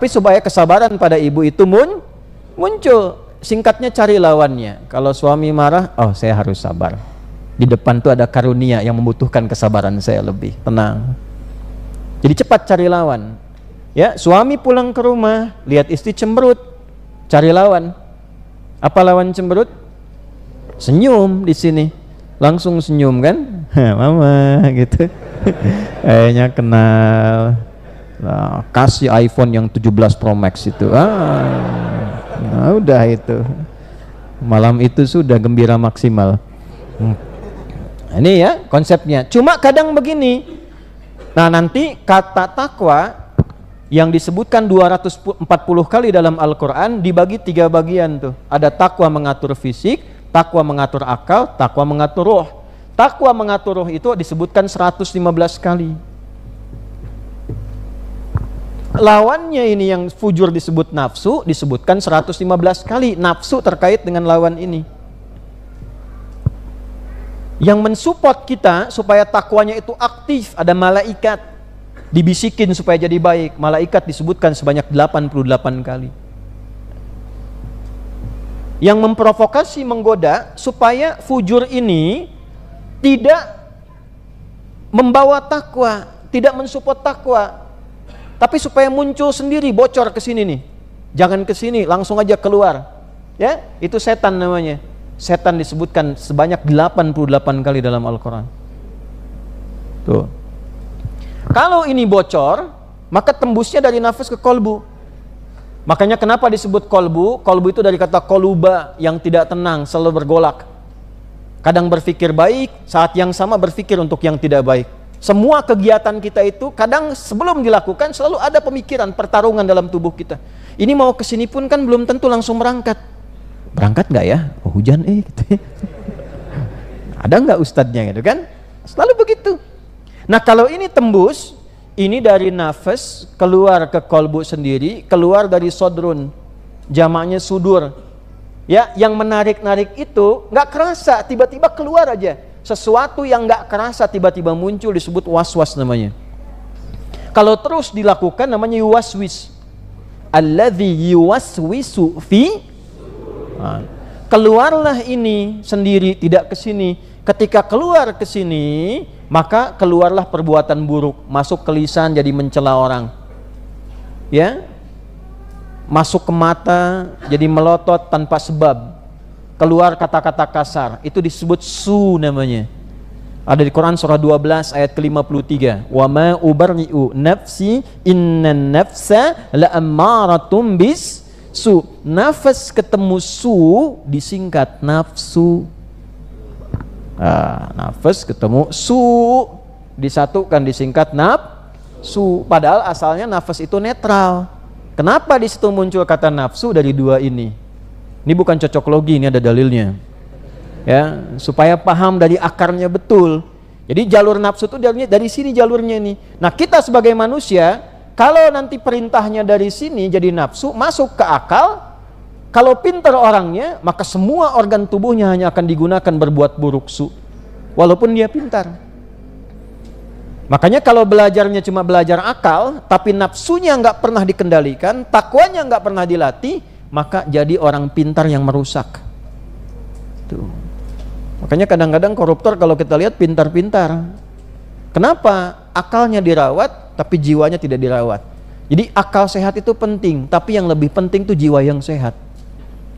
Tapi supaya kesabaran pada ibu itu muncul. Singkatnya cari lawannya. Kalau suami marah, oh saya harus sabar. Di depan tuh ada karunia yang membutuhkan kesabaran saya lebih. Tenang. Jadi cepat cari lawan. Ya, suami pulang ke rumah, lihat istri cemberut, cari lawan. Apa lawan cemberut? Senyum di sini. Langsung senyum kan? Mama gitu. Kayaknya kenal. Nah, kasih iPhone yang 17 Pro Max itu. Nah, udah itu. Malam itu sudah gembira maksimal. Ini ya konsepnya. Cuma kadang begini. Nah, nanti kata takwa yang disebutkan 240 kali dalam Al-Quran dibagi 3 bagian tuh. Ada takwa mengatur fisik, takwa mengatur akal, takwa mengatur roh. Takwa mengatur roh itu disebutkan 115 kali. Lawannya ini yang fujur disebut nafsu, disebutkan 115 kali. Nafsu terkait dengan lawan ini. Yang mensupport kita supaya takwanya itu aktif, ada malaikat. Dibisikin supaya jadi baik. Malaikat disebutkan sebanyak 88 kali. Yang memprovokasi, menggoda supaya fujur ini tidak membawa takwa, tidak mensupport takwa. Tapi supaya muncul sendiri, bocor ke sini nih. Jangan ke sini, langsung aja keluar. Ya, itu setan namanya. Setan disebutkan sebanyak 88 kali dalam Al-Quran. Tuh. Kalau ini bocor, maka tembusnya dari nafas ke kolbu. Makanya kenapa disebut kolbu? Kolbu itu dari kata koluba, yang tidak tenang, selalu bergolak. Kadang berpikir baik, saat yang sama berpikir untuk yang tidak baik. Semua kegiatan kita itu kadang sebelum dilakukan selalu ada pemikiran, pertarungan dalam tubuh kita. Ini mau kesini pun kan belum tentu langsung berangkat. Berangkat nggak ya? Oh, hujan gitu. Ada nggak ustadznya gitu kan? Selalu begitu. Nah, kalau ini tembus, ini dari nafas keluar ke kolbu sendiri, keluar dari sodrun, jamaknya sudur. Ya, yang menarik-narik itu nggak kerasa, tiba-tiba keluar aja. Sesuatu yang nggak kerasa tiba-tiba muncul disebut waswas namanya. Kalau terus dilakukan namanya yuwaswis. Alladzi yuwaswisu fi. Keluarlah ini sendiri, tidak ke sini. Ketika keluar ke sini, maka keluarlah perbuatan buruk, masuk ke lisan jadi mencela orang. Ya. Masuk ke mata jadi melotot tanpa sebab. Keluar kata-kata kasar, itu disebut su namanya. Ada di Quran surah 12 ayat ke-53. Wa ma ubarri'u nafsi innan nafsa la'ammaratum bis su. Nafas ketemu su disingkat nafsu. Nafas ketemu su disatukan disingkat nafsu. Padahal asalnya nafas itu netral. Kenapa di situ muncul kata nafsu dari dua ini? Ini bukan cocok logi, ini ada dalilnya. Ya, supaya paham dari akarnya betul. Jadi jalur nafsu itu dari sini jalurnya ini. Nah, kita sebagai manusia, kalau nanti perintahnya dari sini jadi nafsu, masuk ke akal, kalau pintar orangnya, maka semua organ tubuhnya hanya akan digunakan berbuat buruk su. Walaupun dia pintar. Makanya kalau belajarnya cuma belajar akal, tapi nafsunya nggak pernah dikendalikan, takwanya nggak pernah dilatih, maka jadi orang pintar yang merusak. Tuh. Makanya kadang-kadang koruptor kalau kita lihat pintar-pintar. Kenapa? Akalnya dirawat, tapi jiwanya tidak dirawat. Jadi akal sehat itu penting, tapi yang lebih penting itu jiwa yang sehat.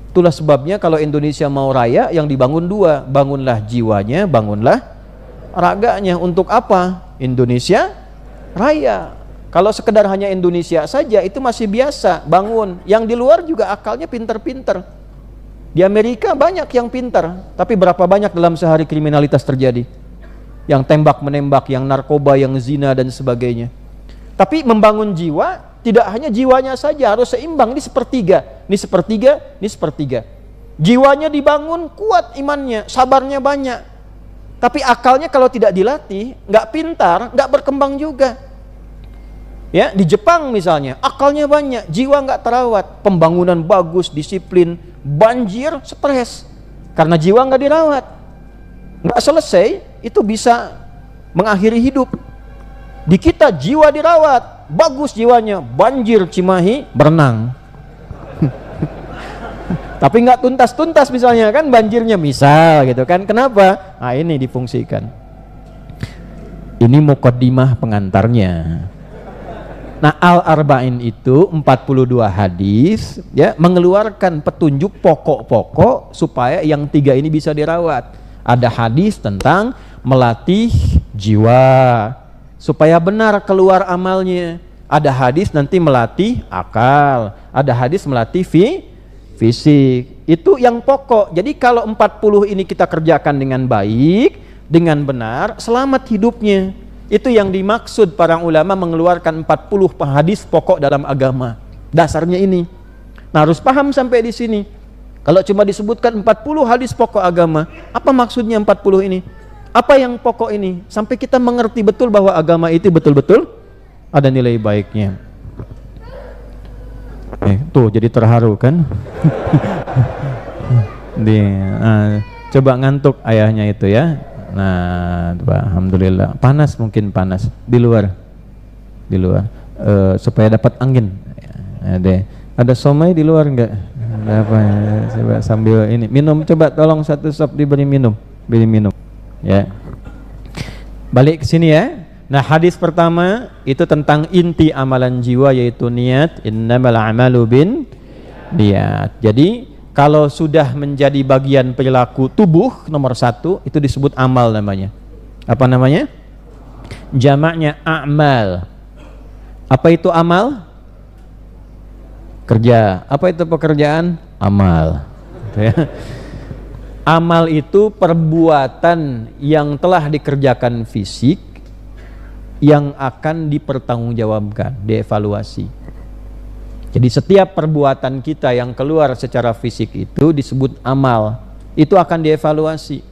Itulah sebabnya kalau Indonesia mau raya, yang dibangun dua, bangunlah jiwanya, bangunlah raganya. Untuk apa? Indonesia raya. Kalau sekedar hanya Indonesia saja itu masih biasa, bangun. Yang di luar juga akalnya pinter-pinter. Di Amerika banyak yang pinter, tapi berapa banyak dalam sehari kriminalitas terjadi? Yang tembak-menembak, yang narkoba, yang zina dan sebagainya. Tapi membangun jiwa, tidak hanya jiwanya saja, harus seimbang. Ini sepertiga, ini sepertiga, ini sepertiga. Jiwanya dibangun, kuat imannya, sabarnya banyak. Tapi akalnya kalau tidak dilatih, nggak pintar, nggak berkembang juga. Ya, di Jepang misalnya, akalnya banyak, jiwa nggak terawat, pembangunan bagus, disiplin, banjir, stres, karena jiwa nggak dirawat, nggak selesai, itu bisa mengakhiri hidup. Di kita jiwa dirawat, bagus jiwanya, banjir Cimahi, berenang. Tapi nggak tuntas-tuntas misalnya kan banjirnya, misal gitu kan. Kenapa? Nah ini difungsikan. Ini muqaddimah pengantarnya. Nah Al-Arba'in itu 42 hadis ya, mengeluarkan petunjuk pokok-pokok supaya yang 3 ini bisa dirawat. Ada hadis tentang melatih jiwa supaya benar keluar amalnya. Ada hadis nanti melatih akal. Ada hadis melatih fisik. Itu yang pokok. Jadi kalau 40 ini kita kerjakan dengan baik, dengan benar, selamat hidupnya. Itu yang dimaksud para ulama mengeluarkan 40 hadis pokok dalam agama. Dasarnya ini. Nah, harus paham sampai di sini. Kalau cuma disebutkan 40 hadis pokok agama, apa maksudnya 40 ini? Apa yang pokok ini? Sampai kita mengerti betul bahwa agama itu betul-betul ada nilai baiknya. Tuh jadi terharu kan? Coba ngantuk ayahnya itu ya. Nah, alhamdulillah. Panas, mungkin panas di luar, supaya dapat angin. Ada somai di luar enggak? Ada apa? Coba sambil ini minum. Coba tolong satu sop diberi minum, beri minum. Ya. Balik ke sini ya. Nah, hadis pertama itu tentang inti amalan jiwa yaitu niat. Innamal a'malu bin niat. Jadi kalau sudah menjadi bagian perilaku tubuh nomor 1 itu disebut amal namanya. Apa namanya? Jamaknya a'mal. Apa itu amal? Kerja. Apa itu pekerjaan? Amal. Amal itu perbuatan yang telah dikerjakan fisik yang akan dipertanggungjawabkan, dievaluasi. Jadi setiap perbuatan kita yang keluar secara fisik itu disebut amal. Itu akan dievaluasi.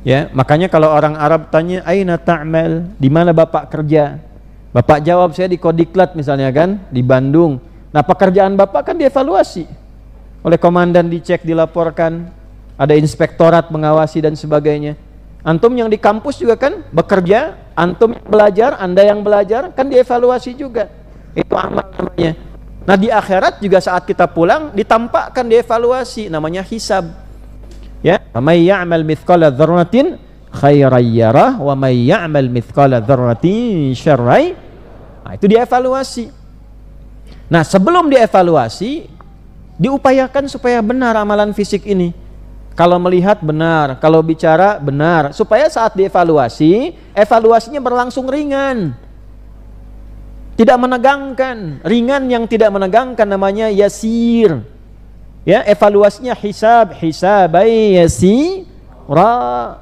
Ya, makanya kalau orang Arab tanya, "Aina ta'mal?" Di mana Bapak kerja? Bapak jawab, "Saya di Kodiklat," misalnya kan, di Bandung. Nah, pekerjaan Bapak kan dievaluasi. Oleh komandan dicek, dilaporkan, ada inspektorat mengawasi dan sebagainya. Antum yang di kampus juga kan bekerja, antum yang belajar, Anda yang belajar kan dievaluasi juga. Itu amal namanya. Nah di akhirat juga saat kita pulang ditampakkan, dievaluasi, namanya hisab. Ya, may ya'mal mithqala dzarratin khairan yarah wa may ya'mal mithqala dzarratin syarran. Nah, itu dievaluasi. Nah, sebelum dievaluasi diupayakan supaya benar amalan fisik ini. Kalau melihat benar, kalau bicara benar, supaya saat dievaluasi, evaluasinya berlangsung ringan. Tidak menegangkan. Ringan yang tidak menegangkan namanya yasir. Ya, evaluasinya hisabai yasira.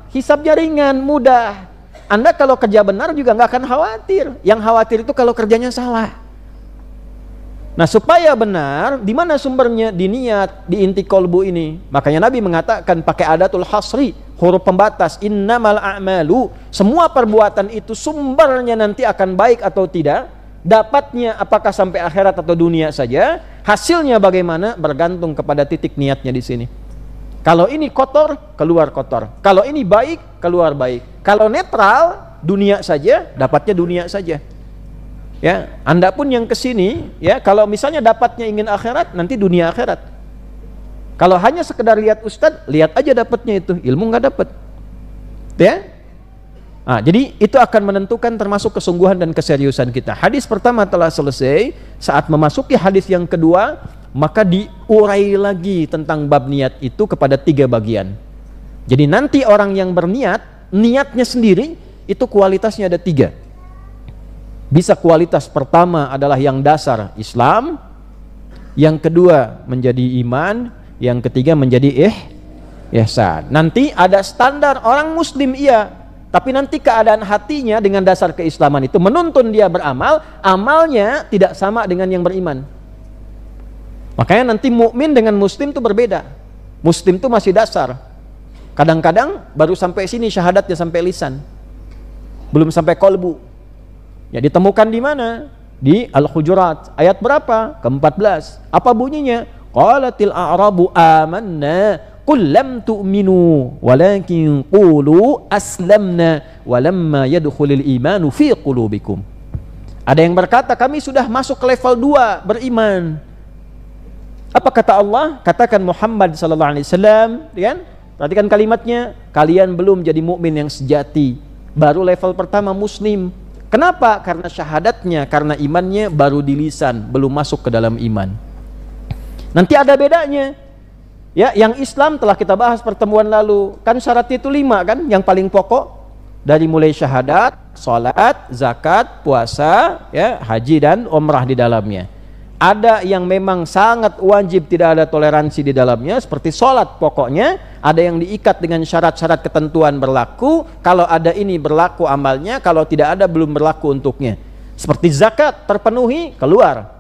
Hisabnya ringan, mudah. Anda kalau kerja benar juga nggak akan khawatir. Yang khawatir itu kalau kerjanya salah. Nah, supaya benar, di mana sumbernya? Di niat, di inti kolbu ini. Makanya Nabi mengatakan pakai adatul hasri, huruf pembatas, innamal a'malu. Semua perbuatan itu sumbernya nanti akan baik atau tidak. Dapatnya apakah sampai akhirat atau dunia saja, hasilnya bagaimana bergantung kepada titik niatnya di sini. Kalau ini kotor, keluar kotor. Kalau ini baik, keluar baik. Kalau netral, dunia saja, dapatnya dunia saja. Ya, Anda pun yang kesini, ya, kalau misalnya dapatnya ingin akhirat, nanti dunia akhirat. Kalau hanya sekedar lihat ustadz, lihat aja dapatnya itu, ilmu nggak dapat. Ya. Nah, jadi itu akan menentukan termasuk kesungguhan dan keseriusan kita. Hadis pertama telah selesai. Saat memasuki hadis yang kedua, maka diurai lagi tentang bab niat itu kepada 3 bagian. Jadi nanti orang yang berniat, niatnya sendiri itu kualitasnya ada 3. Bisa kualitas pertama adalah yang dasar Islam, yang kedua menjadi iman, yang ketiga menjadi ihsan. Nanti ada standar orang muslim iya. Tapi nanti keadaan hatinya dengan dasar keislaman itu menuntun dia beramal, amalnya tidak sama dengan yang beriman. Makanya nanti mukmin dengan muslim itu berbeda. Muslim itu masih dasar. Kadang-kadang baru sampai sini syahadatnya, sampai lisan. Belum sampai kolbu. Ya, ditemukan di mana? Di Al-Hujurat. Ayat berapa? Ke-14. Apa bunyinya? Qalatil a'rabu amanna qul lam tu'minu walakin qulu aslamna walamma yadkhulul imanu fi qulubikum. Ada yang berkata kami sudah masuk ke level 2 beriman. Apa kata Allah? Katakan Muhammad sallallahu alaihi wasallam, kan? Perhatikan kalimatnya, kalian belum jadi mukmin yang sejati. Baru level pertama muslim. Kenapa? Karena syahadatnya, karena imannya baru di lisan, belum masuk ke dalam iman. Nanti ada bedanya. Ya, yang Islam telah kita bahas pertemuan lalu. Kan syaratnya itu 5 kan, yang paling pokok. Dari mulai syahadat, salat, zakat, puasa, ya, haji dan umrah di dalamnya. Ada yang memang sangat wajib, tidak ada toleransi di dalamnya, seperti salat pokoknya. Ada yang diikat dengan syarat-syarat ketentuan berlaku. Kalau ada ini berlaku amalnya, kalau tidak ada belum berlaku untuknya. Seperti zakat terpenuhi, keluar.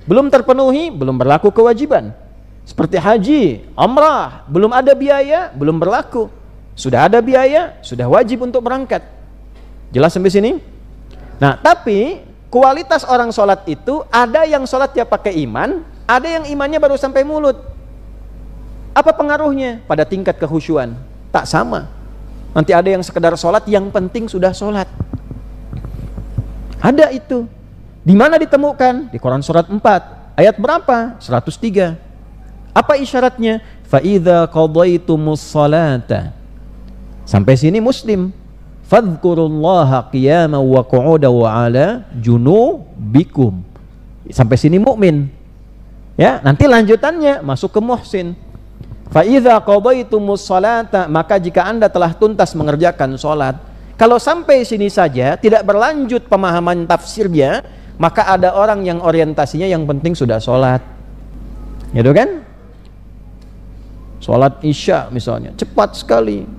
Belum terpenuhi, belum berlaku kewajiban. Seperti haji, umrah, belum ada biaya, belum berlaku. Sudah ada biaya, sudah wajib untuk berangkat. Jelas sampai sini? Nah, tapi kualitas orang sholat itu, ada yang sholatnya pakai iman, ada yang imannya baru sampai mulut. Apa pengaruhnya? Pada tingkat kehusyuan tak sama. Nanti ada yang sekedar sholat, yang penting sudah sholat. Ada itu. Di mana ditemukan? Di Quran surat 4 ayat berapa? 103. Apa isyaratnya? Fa idza qadaitumus sholata. Sampai sini muslim. Fadhkurullaha qiyaman wa qu'udan wa 'ala junubikum. Sampai sini mukmin. Ya, nanti lanjutannya masuk ke muhsin. Fa idza qadaitumus sholata, maka jika Anda telah tuntas mengerjakan salat. Kalau sampai sini saja tidak berlanjut pemahaman tafsirnya, maka ada orang yang orientasinya yang penting sudah salat. Gitu kan? Salat Isya misalnya, cepat sekali.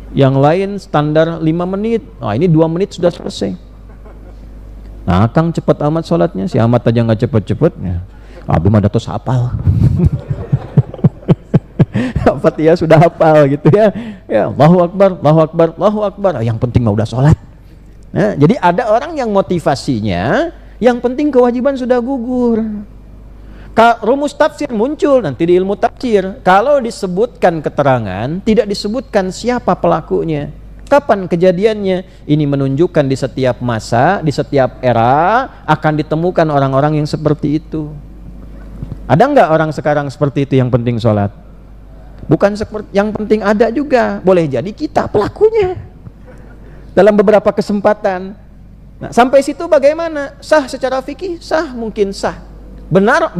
Yang lain standar 5 menit. Nah, ini 2 menit sudah selesai. Nah, Kang cepat amat sholatnya. Si Ahmad aja nggak cepet-cepet. Ya. Abi mah datos hafal. Fatihah sudah hafal gitu ya. Ya, Allahu Akbar, Allahu Akbar, Allahu Akbar. Yang penting mah udah sholat. Nah, jadi ada orang yang motivasinya, yang penting kewajiban sudah gugur. Rumus tafsir muncul nanti di ilmu tafsir. Kalau disebutkan keterangan, tidak disebutkan siapa pelakunya, kapan kejadiannya. Ini menunjukkan di setiap masa, di setiap era akan ditemukan orang-orang yang seperti itu. Ada nggak orang sekarang seperti itu yang penting sholat? Bukan seperti yang penting ada juga. Boleh jadi kita pelakunya dalam beberapa kesempatan. Nah, sampai situ bagaimana? Sah secara fikih? Sah, mungkin sah. Benar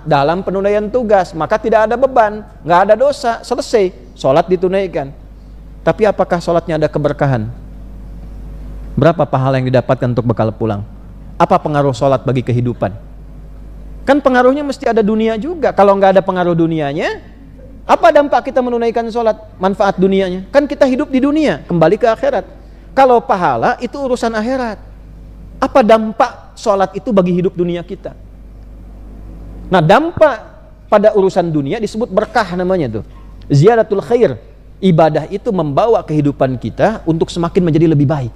dalam penunaian tugas, maka tidak ada beban, nggak ada dosa, selesai, sholat ditunaikan. Tapi apakah sholatnya ada keberkahan? Berapa pahala yang didapatkan untuk bekal pulang? Apa pengaruh sholat bagi kehidupan? Kan pengaruhnya mesti ada dunia juga. Kalau nggak ada pengaruh dunianya, apa dampak kita menunaikan sholat? Manfaat dunianya? Kan kita hidup di dunia, kembali ke akhirat. Kalau pahala itu urusan akhirat. Apa dampak sholat itu bagi hidup dunia kita? Nah, dampak pada urusan dunia disebut berkah namanya tuh. Ziyadatul khair. Ibadah itu membawa kehidupan kita untuk semakin menjadi lebih baik.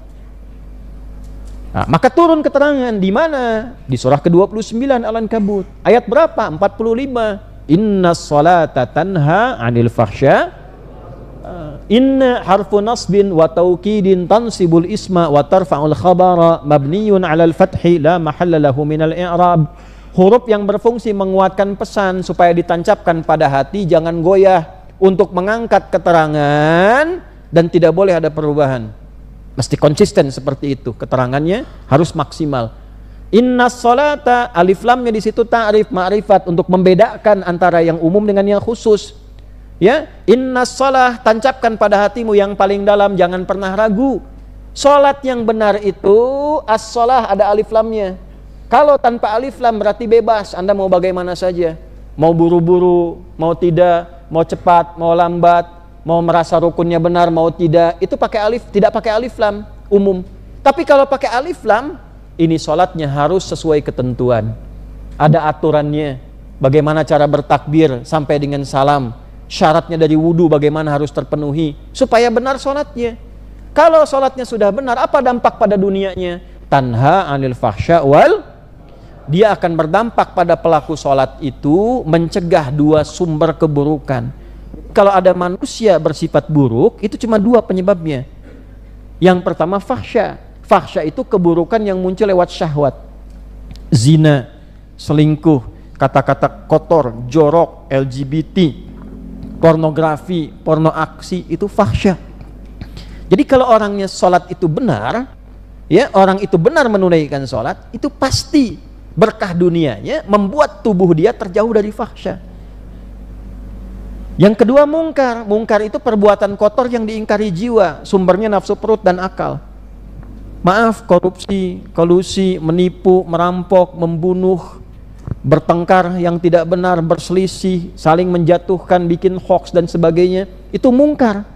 Nah, maka turun keterangan di mana? Di surah ke-29 Al-Ankabut. Ayat berapa? 45. Innas salata tanha 'anil fahsya. Inna harfu nasbin wa taukidin tansibul isma wa tarfa'ul khabara mabniyun 'alal fathi la mahalla lahu minal i'rab. Huruf yang berfungsi menguatkan pesan supaya ditancapkan pada hati, jangan goyah untuk mengangkat keterangan, dan tidak boleh ada perubahan. Mesti konsisten seperti itu, keterangannya harus maksimal. Innas sholata, alif lamnya di situ ta'rif ma'rifat untuk membedakan antara yang umum dengan yang khusus. Ya, innas sholah, tancapkan pada hatimu yang paling dalam, jangan pernah ragu. Sholat yang benar itu as-sholah ada alif lamnya. Kalau tanpa alif lam berarti bebas, Anda mau bagaimana saja. Mau buru-buru, mau tidak, mau cepat, mau lambat, mau merasa rukunnya benar, mau tidak. Itu pakai alif, tidak pakai alif lam, umum. Tapi kalau pakai alif lam, ini sholatnya harus sesuai ketentuan. Ada aturannya. Bagaimana cara bertakbir sampai dengan salam. Syaratnya dari wudu bagaimana harus terpenuhi. Supaya benar sholatnya. Kalau sholatnya sudah benar, apa dampak pada dunianya? Tanha anil fahsya wal, dia akan berdampak pada pelaku sholat itu, mencegah 2 sumber keburukan. Kalau ada manusia bersifat buruk, itu cuma 2 penyebabnya. Yang pertama fahsya. Fahsya itu keburukan yang muncul lewat syahwat. Zina, selingkuh, kata-kata kotor, jorok, LGBT, pornografi, porno aksi, itu fahsya. Jadi kalau orangnya sholat itu benar, ya, orang itu benar menunaikan sholat, itu pasti berkah dunianya membuat tubuh dia terjauh dari fahsya. Yang kedua mungkar. Mungkar itu perbuatan kotor yang diingkari jiwa, sumbernya nafsu perut dan akal. Maaf, korupsi, kolusi, menipu, merampok, membunuh, bertengkar yang tidak benar, berselisih, saling menjatuhkan, bikin hoax dan sebagainya, itu mungkar.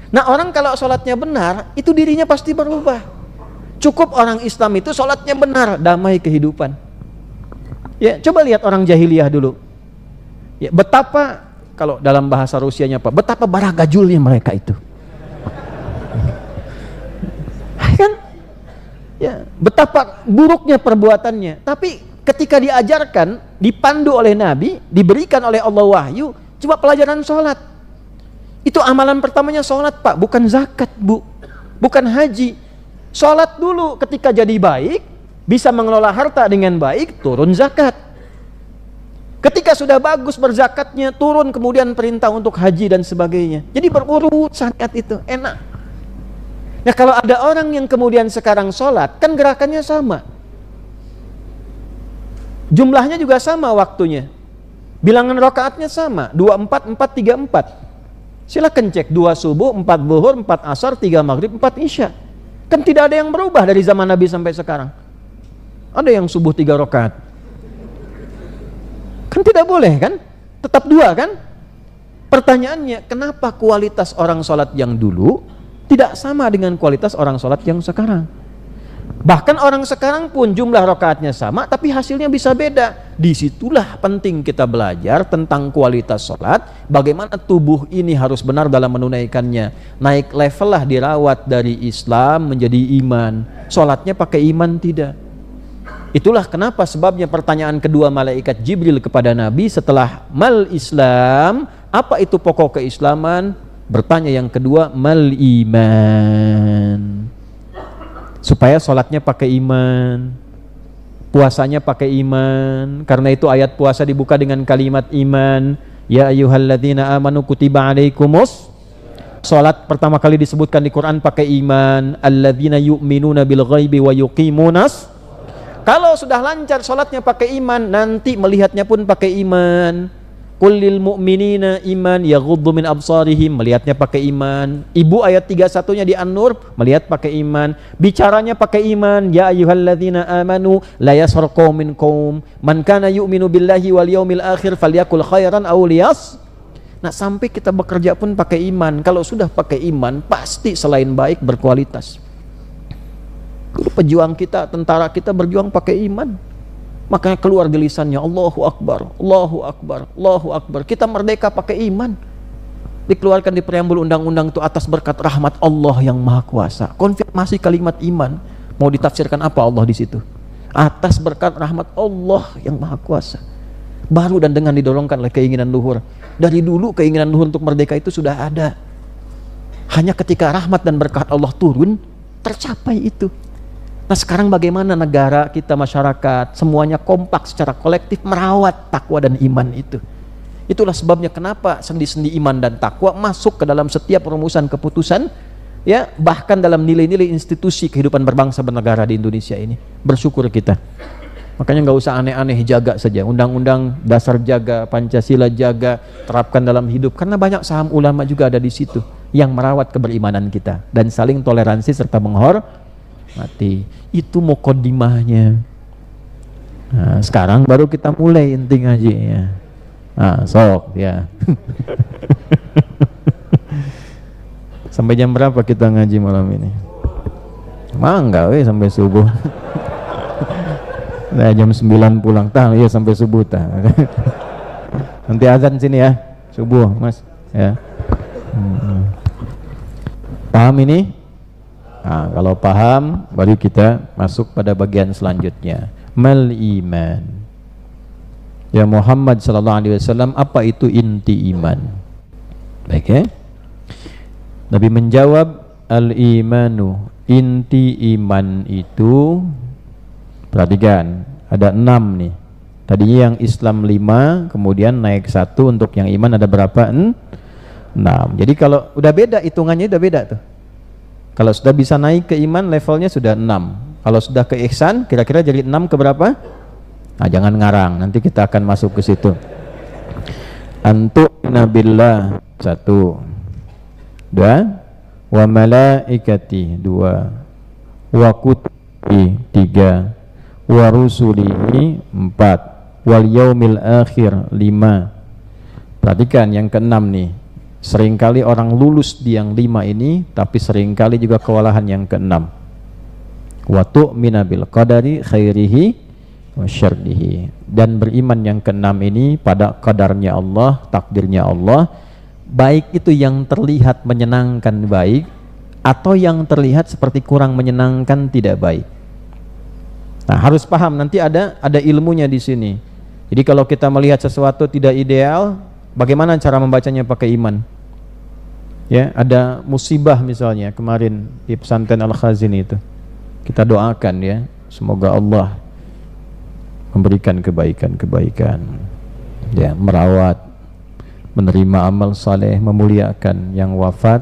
Nah, orang kalau sholatnya benar, itu dirinya pasti berubah. Cukup orang Islam itu sholatnya benar, damai kehidupan. Ya, coba lihat orang jahiliyah dulu. Ya, betapa, kalau dalam bahasa Rusianya apa? Betapa baragajulnya mereka itu. Kan? Ya, betapa buruknya perbuatannya. Tapi ketika diajarkan, dipandu oleh Nabi, diberikan oleh Allah wahyu, coba pelajaran sholat. Itu amalan pertamanya sholat, Pak, bukan zakat, Bu, bukan haji. Sholat dulu, ketika jadi baik, bisa mengelola harta dengan baik, turun zakat. Ketika sudah bagus berzakatnya, turun kemudian perintah untuk haji dan sebagainya. Jadi berurut syariat itu, enak. Nah, kalau ada orang yang kemudian sekarang sholat, kan gerakannya sama, jumlahnya juga sama waktunya, bilangan rakaatnya sama, 24, 4, 3, 4. Silakan cek, 2 subuh, 4 zuhur, 4 asar, 3 maghrib, 4 isya. Kan tidak ada yang berubah dari zaman Nabi sampai sekarang. Ada yang subuh 3 rakaat. Kan tidak boleh kan? Tetap 2 kan? Pertanyaannya, kenapa kualitas orang sholat yang dulu tidak sama dengan kualitas orang sholat yang sekarang? Bahkan orang sekarang pun jumlah rakaatnya sama, tapi hasilnya bisa beda. Disitulah penting kita belajar tentang kualitas sholat, bagaimana tubuh ini harus benar dalam menunaikannya. Naik level lah, dirawat dari Islam menjadi iman. Sholatnya pakai iman tidak. Itulah kenapa sebabnya pertanyaan kedua malaikat Jibril kepada Nabi setelah mal Islam, apa itu pokok keislaman? Bertanya yang kedua, mal iman. Supaya sholatnya pakai iman, puasanya pakai iman. Karena itu ayat puasa dibuka dengan kalimat iman. Ya ayyuhalladzina amanu kutiba alaikumus. Sholat pertama kali disebutkan di Quran pakai iman. Alladzina yu'minuna bil ghaibi wa yuqimunas. Kalau sudah lancar sholatnya pakai iman, nanti melihatnya pun pakai iman. Kullil mu'minina iman yaghuddu min absarihim, melihatnya pakai iman. Ibu ayat 31-nya di An-Nur, melihat pakai iman. Bicaranya pakai iman. Ya ayyuhalladzina amanu la yaskhar qaumin qaum man kana yu'minu billahi wal yaumil akhir falyakul khairan aw liyas. Nah, sampai kita bekerja pun pakai iman. Kalau sudah pakai iman, pasti selain baik berkualitas. Pejuang kita, tentara kita berjuang pakai iman, makanya keluar di lisannya Allahu Akbar, Allahu Akbar, Allahu Akbar. Kita merdeka pakai iman. Dikeluarkan di preambul undang-undang itu atas berkat rahmat Allah yang Maha Kuasa. Konfirmasi kalimat iman. Mau ditafsirkan apa Allah di situ? Atas berkat rahmat Allah yang Maha Kuasa. Baru dan dengan didorongkan oleh keinginan luhur. Dari dulu keinginan luhur untuk merdeka itu sudah ada. Hanya ketika rahmat dan berkat Allah turun, tercapai itu. Nah, sekarang bagaimana negara kita, masyarakat, semuanya kompak secara kolektif merawat takwa dan iman itu. Itulah sebabnya kenapa sendi-sendi iman dan takwa masuk ke dalam setiap rumusan keputusan, ya, bahkan dalam nilai-nilai institusi kehidupan berbangsa bernegara di Indonesia ini. Bersyukur kita. Makanya nggak usah aneh-aneh, jaga saja. Undang-undang dasar jaga, Pancasila jaga, terapkan dalam hidup. Karena banyak saham ulama juga ada di situ yang merawat keberimanan kita dan saling toleransi serta menghormati. Itu muqaddimahnya. Nah, sekarang baru kita mulai inti ngaji ya. Nah, sok ya. Sampai jam berapa kita ngaji malam ini? Mangga sampai subuh. Nah, jam 9 pulang tah ya sampai subuh tah. Nanti azan sini ya, subuh, Mas ya. Paham ini? Nah, kalau paham, baru kita masuk pada bagian selanjutnya. Mal iman. Ya Muhammad sallallahu alaihi wasallam, apa itu inti iman? Baik ya. Nabi menjawab, al imanu inti iman itu, perhatikan, ada 6 nih. Tadinya yang Islam 5, kemudian naik 1, untuk yang iman ada berapa? 6. Jadi kalau udah beda, hitungannya udah beda tuh. Kalau sudah bisa naik ke iman, levelnya sudah 6. Kalau sudah ke ihsan, kira-kira jadi 6 ke berapa? Nah, jangan ngarang, nanti kita akan masuk ke situ. Antu'mina billah 1, 2, wa malaikati 2, wa kutubi 3, wa rusulihi 4, wal yaumil akhir 5. Perhatikan yang ke-6 nih. Seringkali orang lulus di yang 5 ini, tapi seringkali juga kewalahan yang ke-6. Wa tu'mina bil qadari khairihi wa syarrihi. Dan beriman yang ke-6 ini pada qadarnya Allah, takdirnya Allah, baik itu yang terlihat menyenangkan baik, atau yang terlihat seperti kurang menyenangkan tidak baik. Nah, harus paham, nanti ada ilmunya di sini. Jadi kalau kita melihat sesuatu tidak ideal, bagaimana cara membacanya pakai iman? Ya, ada musibah misalnya kemarin di pesantren Al-Khazini itu. Kita doakan ya, semoga Allah memberikan kebaikan-kebaikan. Ya, merawat, menerima amal saleh, memuliakan yang wafat,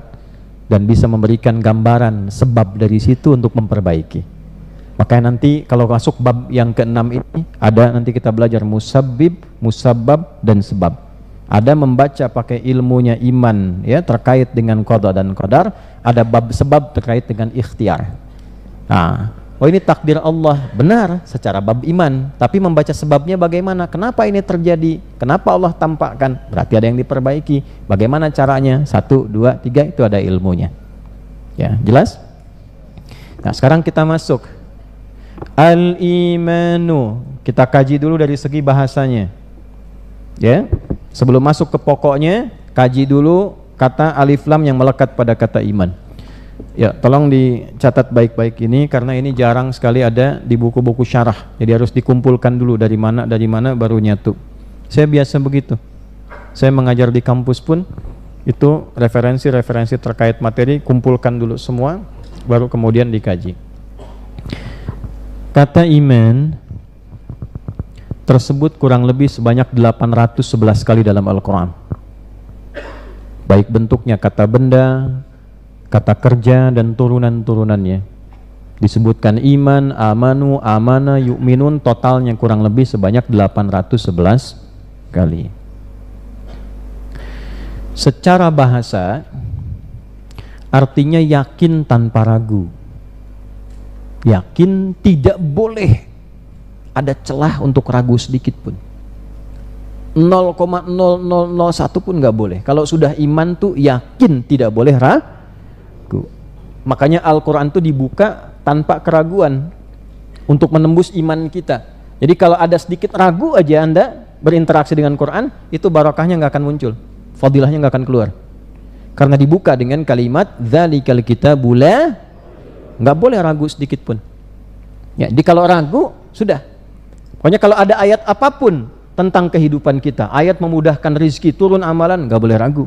dan bisa memberikan gambaran sebab dari situ untuk memperbaiki. Makanya nanti kalau masuk bab yang ke-6 ini, ada nanti kita belajar musabbib, musabbab, dan sebab. Ada membaca pakai ilmunya iman ya, terkait dengan qada dan qadar. Ada bab sebab terkait dengan ikhtiar. Nah, oh ini takdir Allah, benar secara bab iman, tapi membaca sebabnya bagaimana, kenapa ini terjadi, kenapa Allah tampakkan, berarti ada yang diperbaiki. Bagaimana caranya? 1, 2, 3, itu ada ilmunya. Ya, jelas? Nah, sekarang kita masuk al-imanu. Kita kaji dulu dari segi bahasanya. Ya, sebelum masuk ke pokoknya, kaji dulu kata alif lam yang melekat pada kata iman. Ya, tolong dicatat baik-baik ini, karena ini jarang sekali ada di buku-buku syarah. Jadi harus dikumpulkan dulu dari mana baru nyatu. Saya biasa begitu. Saya mengajar di kampus pun itu referensi-referensi terkait materi kumpulkan dulu semua, baru kemudian dikaji. Kata iman tersebut kurang lebih sebanyak 811 kali dalam Al-Quran. Baik bentuknya kata benda, kata kerja, dan turunan-turunannya. Disebutkan iman, amanu, amana, yu'minun, totalnya kurang lebih sebanyak 811 kali. Secara bahasa artinya yakin tanpa ragu. Yakin, tidak boleh ada celah untuk ragu sedikit pun. 0,0001 pun nggak boleh. Kalau sudah iman tuh yakin, tidak boleh ragu. Makanya Al-Quran tuh dibuka tanpa keraguan untuk menembus iman kita. Jadi kalau ada sedikit ragu aja Anda berinteraksi dengan Quran, itu barokahnya nggak akan muncul, fadilahnya nggak akan keluar. Karena dibuka dengan kalimat dzalikal kitabu la, nggak boleh ragu sedikit pun. Ya, jadi kalau ragu sudah. Pokoknya kalau ada ayat apapun tentang kehidupan kita, ayat memudahkan rizki, turun amalan, nggak boleh ragu.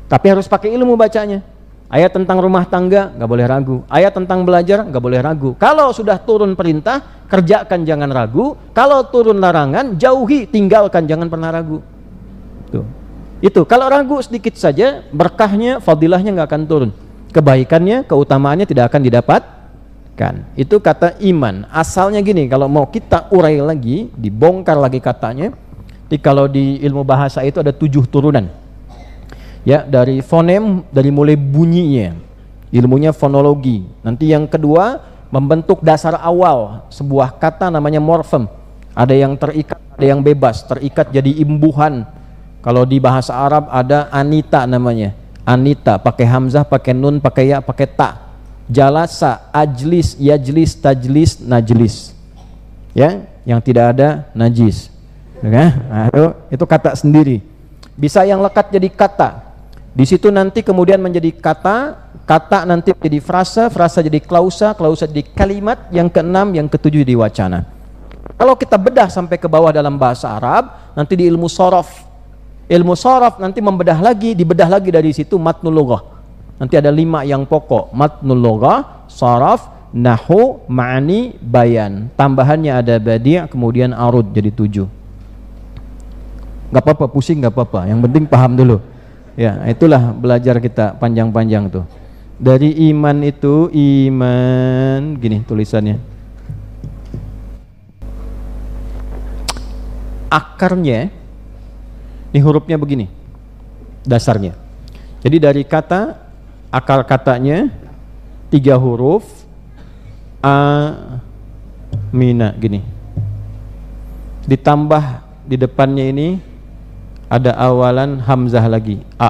Tapi harus pakai ilmu bacanya. Ayat tentang rumah tangga, nggak boleh ragu. Ayat tentang belajar, nggak boleh ragu. Kalau sudah turun perintah, kerjakan, jangan ragu. Kalau turun larangan, jauhi, tinggalkan, jangan pernah ragu. Tuh. Itu kalau ragu sedikit saja, berkahnya, fadilahnya nggak akan turun. Kebaikannya, keutamaannya tidak akan didapatkan. Itu kata iman. Asalnya gini, kalau mau kita urai lagi, dibongkar lagi katanya. Jadi kalau di ilmu bahasa itu ada 7 turunan. Ya, dari fonem, dari mulai bunyinya, ilmunya fonologi. Nanti yang kedua, membentuk dasar awal sebuah kata namanya morfem. Ada yang terikat, ada yang bebas. Terikat jadi imbuhan. Kalau di bahasa Arab ada anita namanya. Anita, pakai hamzah, pakai nun, pakai ya, pakai ta. Jalasa, ajlis, yajlis, tajlis, najlis. Ya, yang tidak ada najis. Nah, itu kata sendiri. Bisa yang lekat jadi kata. Di situ nanti kemudian menjadi kata, kata nanti jadi frasa, frasa jadi klausa, klausa jadi kalimat, yang keenam, yang ketujuh jadi wacana. Kalau kita bedah sampai ke bawah dalam bahasa Arab, nanti di ilmu sorof. Ilmu sorof nanti membedah lagi, dibedah lagi dari situ matnul lughah. Nanti ada 5 yang pokok, matnul lughah, sharaf, nahwu, ma'ani, bayan. Tambahannya ada badi', kemudian arud, jadi 7. Gak apa-apa, pusing gak apa-apa, yang penting paham dulu. Ya, itulah belajar kita panjang-panjang tuh. Dari iman itu, iman, gini tulisannya. Akarnya, ini hurufnya begini, dasarnya. Jadi dari kata, akar katanya 3 huruf, mina, gini. Ditambah di depannya ini ada awalan hamzah lagi, a.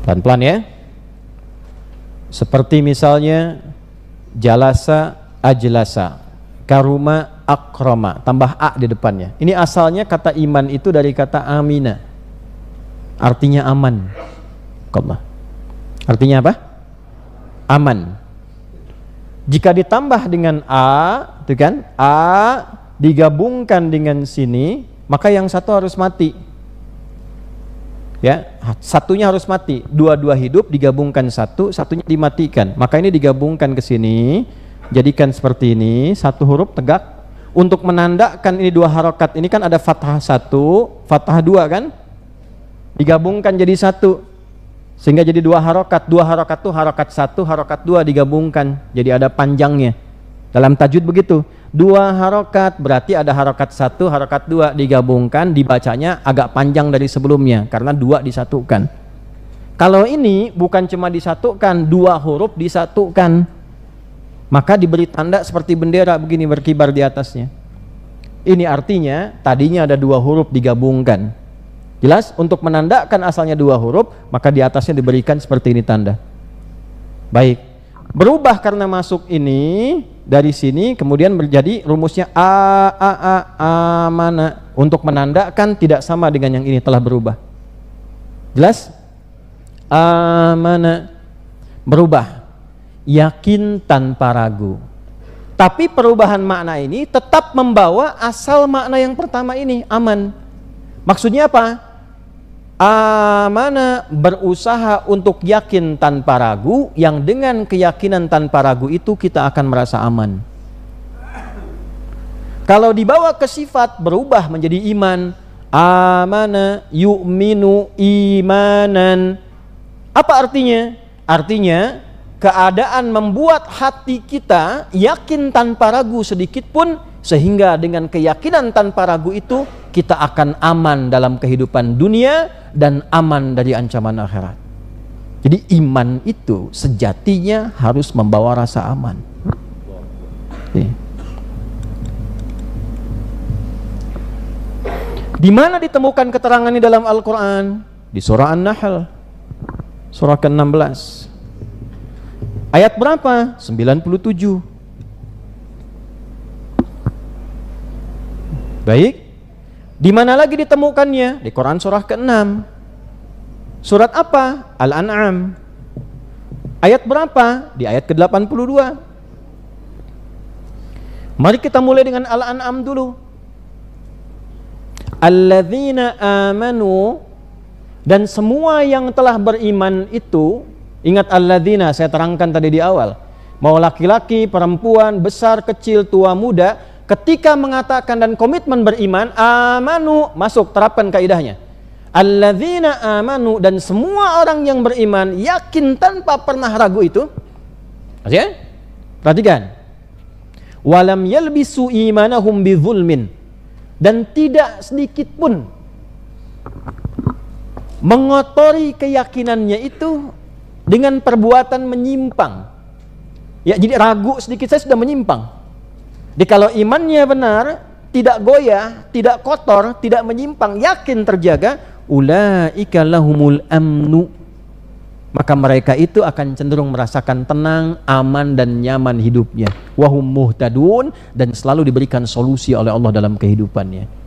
Pelan-pelan ya. Seperti misalnya jalasa, ajlasa, karuma, akrama, tambah a di depannya. Ini asalnya kata iman itu dari kata amina, artinya aman. Artinya apa? Aman. Jika ditambah dengan a, itu kan, a digabungkan dengan sini, maka yang satu harus mati. Ya, satunya harus mati. Dua-dua hidup digabungkan satu, satunya dimatikan. Maka ini digabungkan ke sini, jadikan seperti ini, satu huruf tegak. Untuk menandakan ini 2 harokat, ini kan ada fathah 1, fathah 2 kan? Digabungkan jadi 1. Sehingga jadi 2 harokat. 2 harokat itu harokat 1, harokat 2 digabungkan. Jadi ada panjangnya. Dalam tajwid begitu. 2 harokat berarti ada harokat 1, harokat 2 digabungkan, dibacanya agak panjang dari sebelumnya karena 2 disatukan. Kalau ini bukan cuma disatukan, 2 huruf disatukan, maka diberi tanda seperti bendera begini berkibar di atasnya. Ini artinya tadinya ada 2 huruf digabungkan. Jelas? Untuk menandakan asalnya 2 huruf, maka di atasnya diberikan seperti ini tanda. Baik. Berubah karena masuk ini dari sini, kemudian menjadi rumusnya amana, untuk menandakan tidak sama dengan yang ini, telah berubah. Jelas? Amana berubah, yakin tanpa ragu. Tapi perubahan makna ini tetap membawa asal makna yang pertama ini, aman. Maksudnya apa? Amana, berusaha untuk yakin tanpa ragu, yang dengan keyakinan tanpa ragu itu kita akan merasa aman. Kalau dibawa ke sifat, berubah menjadi iman. Amana yu'minu imanan. Apa artinya? Artinya keadaan membuat hati kita yakin tanpa ragu sedikit pun, sehingga dengan keyakinan tanpa ragu itu kita akan aman dalam kehidupan dunia dan aman dari ancaman akhirat. Jadi iman itu sejatinya harus membawa rasa aman. Di mana ditemukan keterangan ini dalam Al-Quran? Di surah An-Nahl, surah ke-16. Ayat berapa? 97. Baik. Di mana lagi ditemukannya? Di Quran surah ke-6. Surat apa? Al-An'am. Ayat berapa? Di ayat ke-82. Mari kita mulai dengan Al-An'am dulu. Alladzina amanu, dan semua yang telah beriman itu, ingat alladzina saya terangkan tadi di awal, mau laki-laki, perempuan, besar, kecil, tua, muda, ketika mengatakan dan komitmen beriman, amanu, masuk, terapkan kaidahnya. Alladzina amanu, dan semua orang yang beriman yakin tanpa pernah ragu itu. Maksudnya? Perhatikan. Walam yalbisu imanahum bizulmin, dan tidak sedikit pun mengotori keyakinannya itu dengan perbuatan menyimpang. Ya, jadi ragu sedikit saya sudah menyimpang. Jadi kalau imannya benar, tidak goyah, tidak kotor, tidak menyimpang, yakin terjaga, ulaika lahumul amnu, maka mereka itu akan cenderung merasakan tenang, aman dan nyaman hidupnya. Wahum muhtadun, dan selalu diberikan solusi oleh Allah dalam kehidupannya.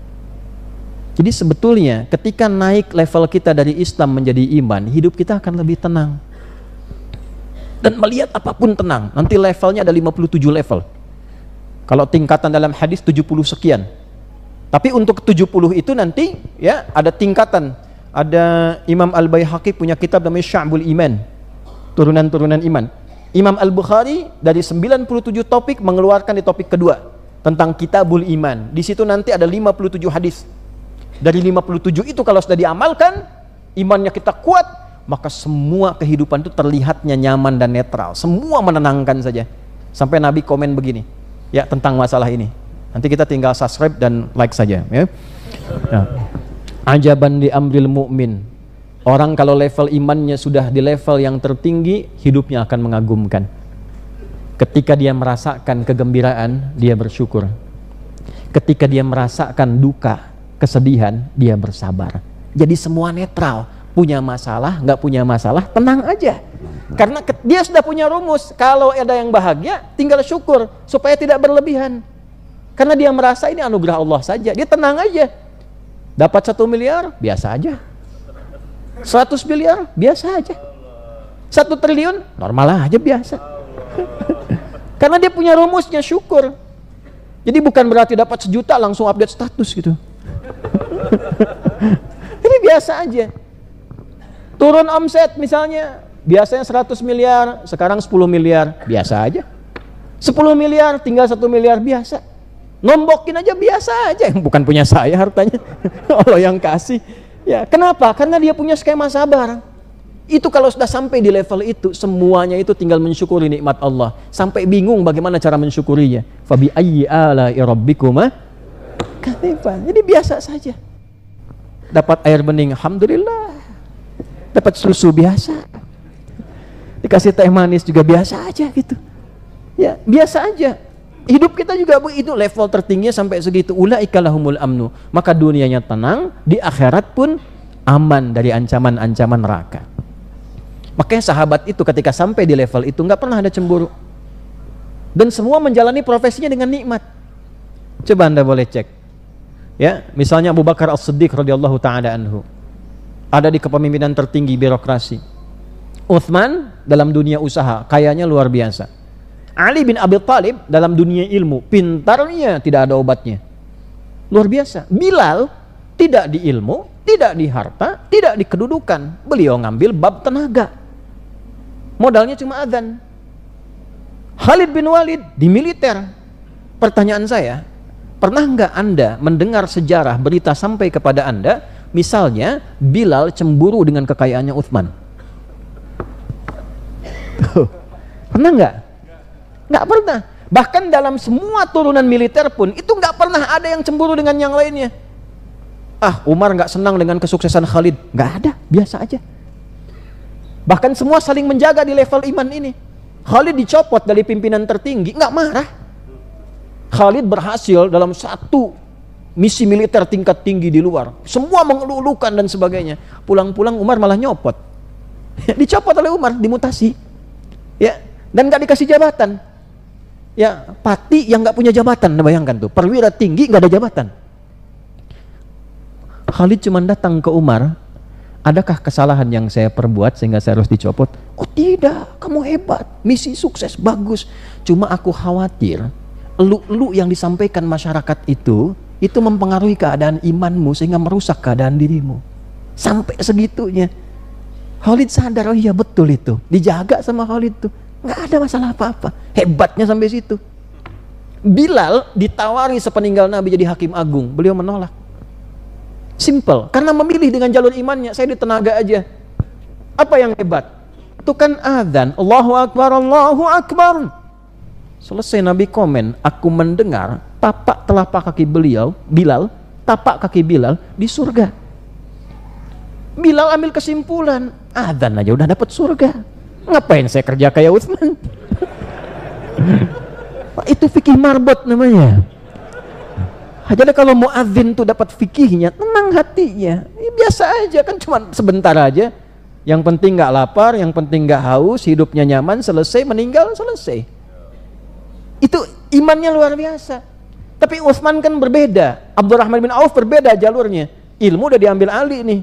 Jadi sebetulnya ketika naik level kita dari Islam menjadi iman, hidup kita akan lebih tenang. Dan melihat apapun tenang. Nanti levelnya ada 57 level. Kalau tingkatan dalam hadis 70 sekian. Tapi untuk 70 itu nanti ya ada tingkatan. Ada Imam Al-Baihaqi punya kitab namanya Sya'bul Iman, turunan-turunan iman. Imam Al-Bukhari dari 97 topik mengeluarkan di topik kedua tentang Kitabul Iman. Di situ nanti ada 57 hadis. Dari 57 itu kalau sudah diamalkan, imannya kita kuat, maka semua kehidupan itu terlihatnya nyaman dan netral. Semua menenangkan saja. Sampai Nabi komen begini, ya, tentang masalah ini. Nanti kita tinggal subscribe dan like saja, ya. Ya. Ajaban li amril mu'min. Orang kalau level imannya sudah di level yang tertinggi, hidupnya akan mengagumkan. Ketika dia merasakan kegembiraan, dia bersyukur. Ketika dia merasakan duka, kesedihan, dia bersabar. Jadi semua netral. Punya masalah, nggak punya masalah, tenang aja. Karena dia sudah punya rumus. Kalau ada yang bahagia, tinggal syukur supaya tidak berlebihan. Karena dia merasa ini anugerah Allah saja, dia tenang aja. Dapat 1 miliar, biasa aja. 100 miliar, biasa aja. 1 triliun, normal aja, biasa. Karena dia punya rumusnya, syukur. Jadi bukan berarti dapat 1 juta langsung update status gitu. Ini biasa aja. Turun omset misalnya, biasanya 100 miliar, sekarang 10 miliar, biasa aja. 10 miliar, tinggal 1 miliar, biasa. Nombokin aja biasa aja, bukan punya saya hartanya. Allah yang kasih. Ya, kenapa? Karena dia punya skema sabar. Itu kalau sudah sampai di level itu, semuanya itu tinggal mensyukuri nikmat Allah. Sampai bingung bagaimana cara mensyukurinya. Fabi ayyi ala'i rabbikuma katsifan. Jadi biasa saja. Dapat air bening, alhamdulillah. Dapat susu biasa. Dikasih teh manis juga biasa aja gitu. Ya, biasa aja. Hidup kita juga begitu, level tertingginya sampai segitu. Ulaika lahumul amnu. Maka dunianya tenang, di akhirat pun aman dari ancaman-ancaman neraka. Makanya sahabat itu ketika sampai di level itu nggak pernah ada cemburu. Dan semua menjalani profesinya dengan nikmat. Coba Anda boleh cek. Ya, misalnya Abu Bakar As-Siddiq radhiyallahu taala anhu. Ada di kepemimpinan tertinggi birokrasi. Utsman dalam dunia usaha, kayanya luar biasa. Ali bin Abi Thalib dalam dunia ilmu, pintarnya tidak ada obatnya. Luar biasa. Bilal tidak di ilmu, tidak di harta, tidak di kedudukan. Beliau ngambil bab tenaga. Modalnya cuma adzan. Khalid bin Walid di militer. Pertanyaan saya, pernah nggak Anda mendengar sejarah berita sampai kepada Anda, misalnya Bilal cemburu dengan kekayaannya Utsman? Pernah nggak? Nggak pernah. Bahkan dalam semua turunan militer pun itu nggak pernah ada yang cemburu dengan yang lainnya. Ah, Umar nggak senang dengan kesuksesan Khalid, nggak ada, biasa aja. Bahkan semua saling menjaga di level iman ini. Khalid dicopot dari pimpinan tertinggi, nggak marah. Khalid berhasil dalam satu misi militer tingkat tinggi di luar, semua mengeluh-elukan dan sebagainya. Pulang-pulang Umar malah nyopot. Dicopot oleh Umar, dimutasi. Ya, dan nggak dikasih jabatan. Ya, pati yang nggak punya jabatan, bayangkan tuh, perwira tinggi nggak ada jabatan. Khalid cuma datang ke Umar, adakah kesalahan yang saya perbuat sehingga saya harus dicopot? Oh tidak, kamu hebat, misi sukses, bagus. Cuma aku khawatir, elu-elu yang disampaikan masyarakat itu mempengaruhi keadaan imanmu sehingga merusak keadaan dirimu. Sampai segitunya. Khalid sadar, oh iya betul itu, dijaga sama Khalid tuh. Nggak ada masalah apa-apa. Hebatnya sampai situ. Bilal ditawari sepeninggal Nabi jadi hakim agung, beliau menolak. Simple, karena memilih dengan jalur imannya. Saya di tenaga aja. Apa yang hebat? Itu kan adzan, Allahu Akbar, Allahu Akbar. Selesai Nabi komen, aku mendengar tapak telapak kaki beliau, Bilal, tapak kaki Bilal di surga. Bilal ambil kesimpulan, adzan aja udah dapat surga. Ngapain saya kerja kayak Utsman? Itu fikih marbot namanya. Jadi kalau muadzin tuh dapat fikihnya, tenang hatinya. Ya, biasa aja kan, cuma sebentar aja. Yang penting nggak lapar, yang penting nggak haus, hidupnya nyaman, selesai, meninggal, selesai. Itu imannya luar biasa. Tapi Utsman kan berbeda. Abdurrahman bin Auf berbeda jalurnya. Ilmu udah diambil Ali nih.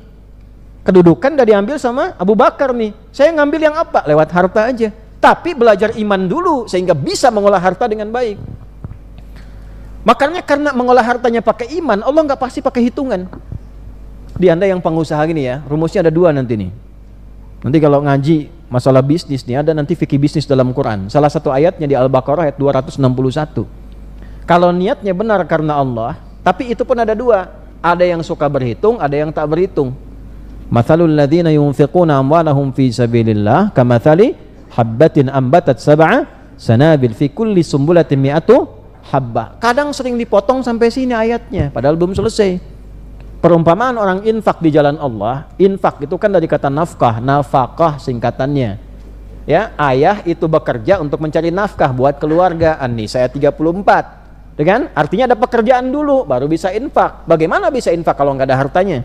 Kedudukan udah diambil sama Abu Bakar nih. Saya ngambil yang apa? Lewat harta aja. Tapi belajar iman dulu sehingga bisa mengolah harta dengan baik. Makanya karena mengolah hartanya pakai iman, Allah nggak pasti pakai hitungan. Di Anda yang pengusaha gini ya, rumusnya ada 2 nanti nih. Nanti kalau ngaji masalah bisnis nih, ada nanti fikih bisnis dalam Quran. Salah satu ayatnya di Al-Baqarah ayat 261. Kalau niatnya benar karena Allah, tapi itu pun ada 2. Ada yang suka berhitung, ada yang tak berhitung. Mathalul ladzina yunfiquna amwalahum fi sabilillah kamathali habbatin ambatat sab'a sanabil fi kulli sumbulatin mi'atu habbah. Kadang sering dipotong sampai sini ayatnya, padahal belum selesai. Perumpamaan orang infak di jalan Allah, infak itu kan dari kata nafkah, nafakah singkatannya. Ya, ayah itu bekerja untuk mencari nafkah buat keluarga. An-Nisa ayat 34. Kan? Artinya ada pekerjaan dulu baru bisa infak. Bagaimana bisa infak kalau nggak ada hartanya?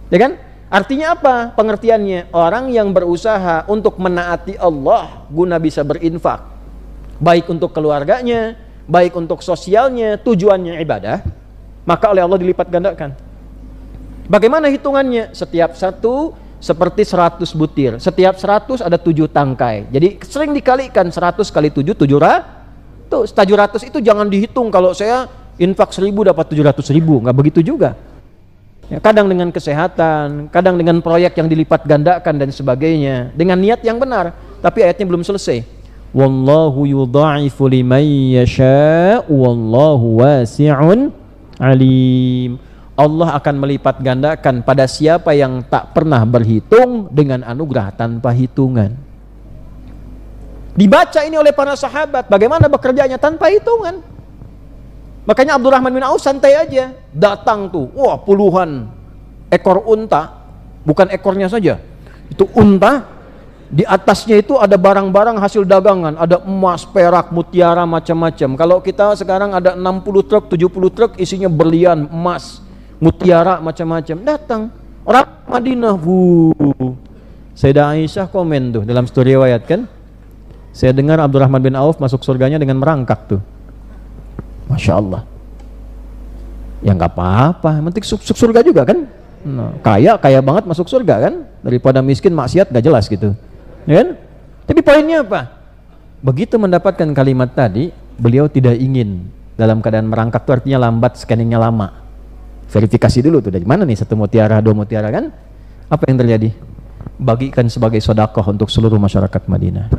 Ya kan? Artinya apa? Pengertiannya, orang yang berusaha untuk menaati Allah guna bisa berinfak, baik untuk keluarganya, baik untuk sosialnya, tujuannya ibadah, maka oleh Allah dilipat gandakan. Bagaimana hitungannya? Setiap satu seperti 100 butir. Setiap 100 ada 7 tangkai. Jadi sering dikalikan 100 kali 7, 700 itu jangan dihitung kalau saya infak 1000 dapat 700.000. Nggak begitu juga. Ya, kadang dengan kesehatan, kadang dengan proyek yang dilipat gandakan dan sebagainya, dengan niat yang benar. Tapi ayatnya belum selesai. Wallahu yudha'ifu liman yasha' wallahu wasi'un alim. Allah akan melipat gandakan pada siapa yang tak pernah berhitung dengan anugerah tanpa hitungan. Dibaca ini oleh para sahabat, bagaimana bekerjanya tanpa hitungan. Makanya Abdurrahman bin Auf santai aja, datang tuh, wah puluhan ekor unta, bukan ekornya saja, itu unta, di atasnya itu ada barang-barang hasil dagangan, ada emas, perak, mutiara, macam-macam. Kalau kita sekarang ada 60 truk, 70 truk isinya berlian, emas, mutiara, macam-macam. Datang orang Madinah, Sayyidah Aisyah komen tuh dalam story riwayat kan, saya dengar Abdurrahman bin Auf masuk surganya dengan merangkak tuh. Masya Allah. Ya nggak apa-apa, penting surga juga kan. Nah, kaya banget masuk surga kan, daripada miskin maksiat gak jelas gitu, ya kan? Tapi poinnya apa? Begitu mendapatkan kalimat tadi, beliau tidak ingin dalam keadaan merangkak itu artinya lambat, scanningnya lama. Verifikasi dulu tuh dari mana nih 1 mutiara, 2 mutiara kan? Apa yang terjadi? Bagikan sebagai sedekah untuk seluruh masyarakat Madinah.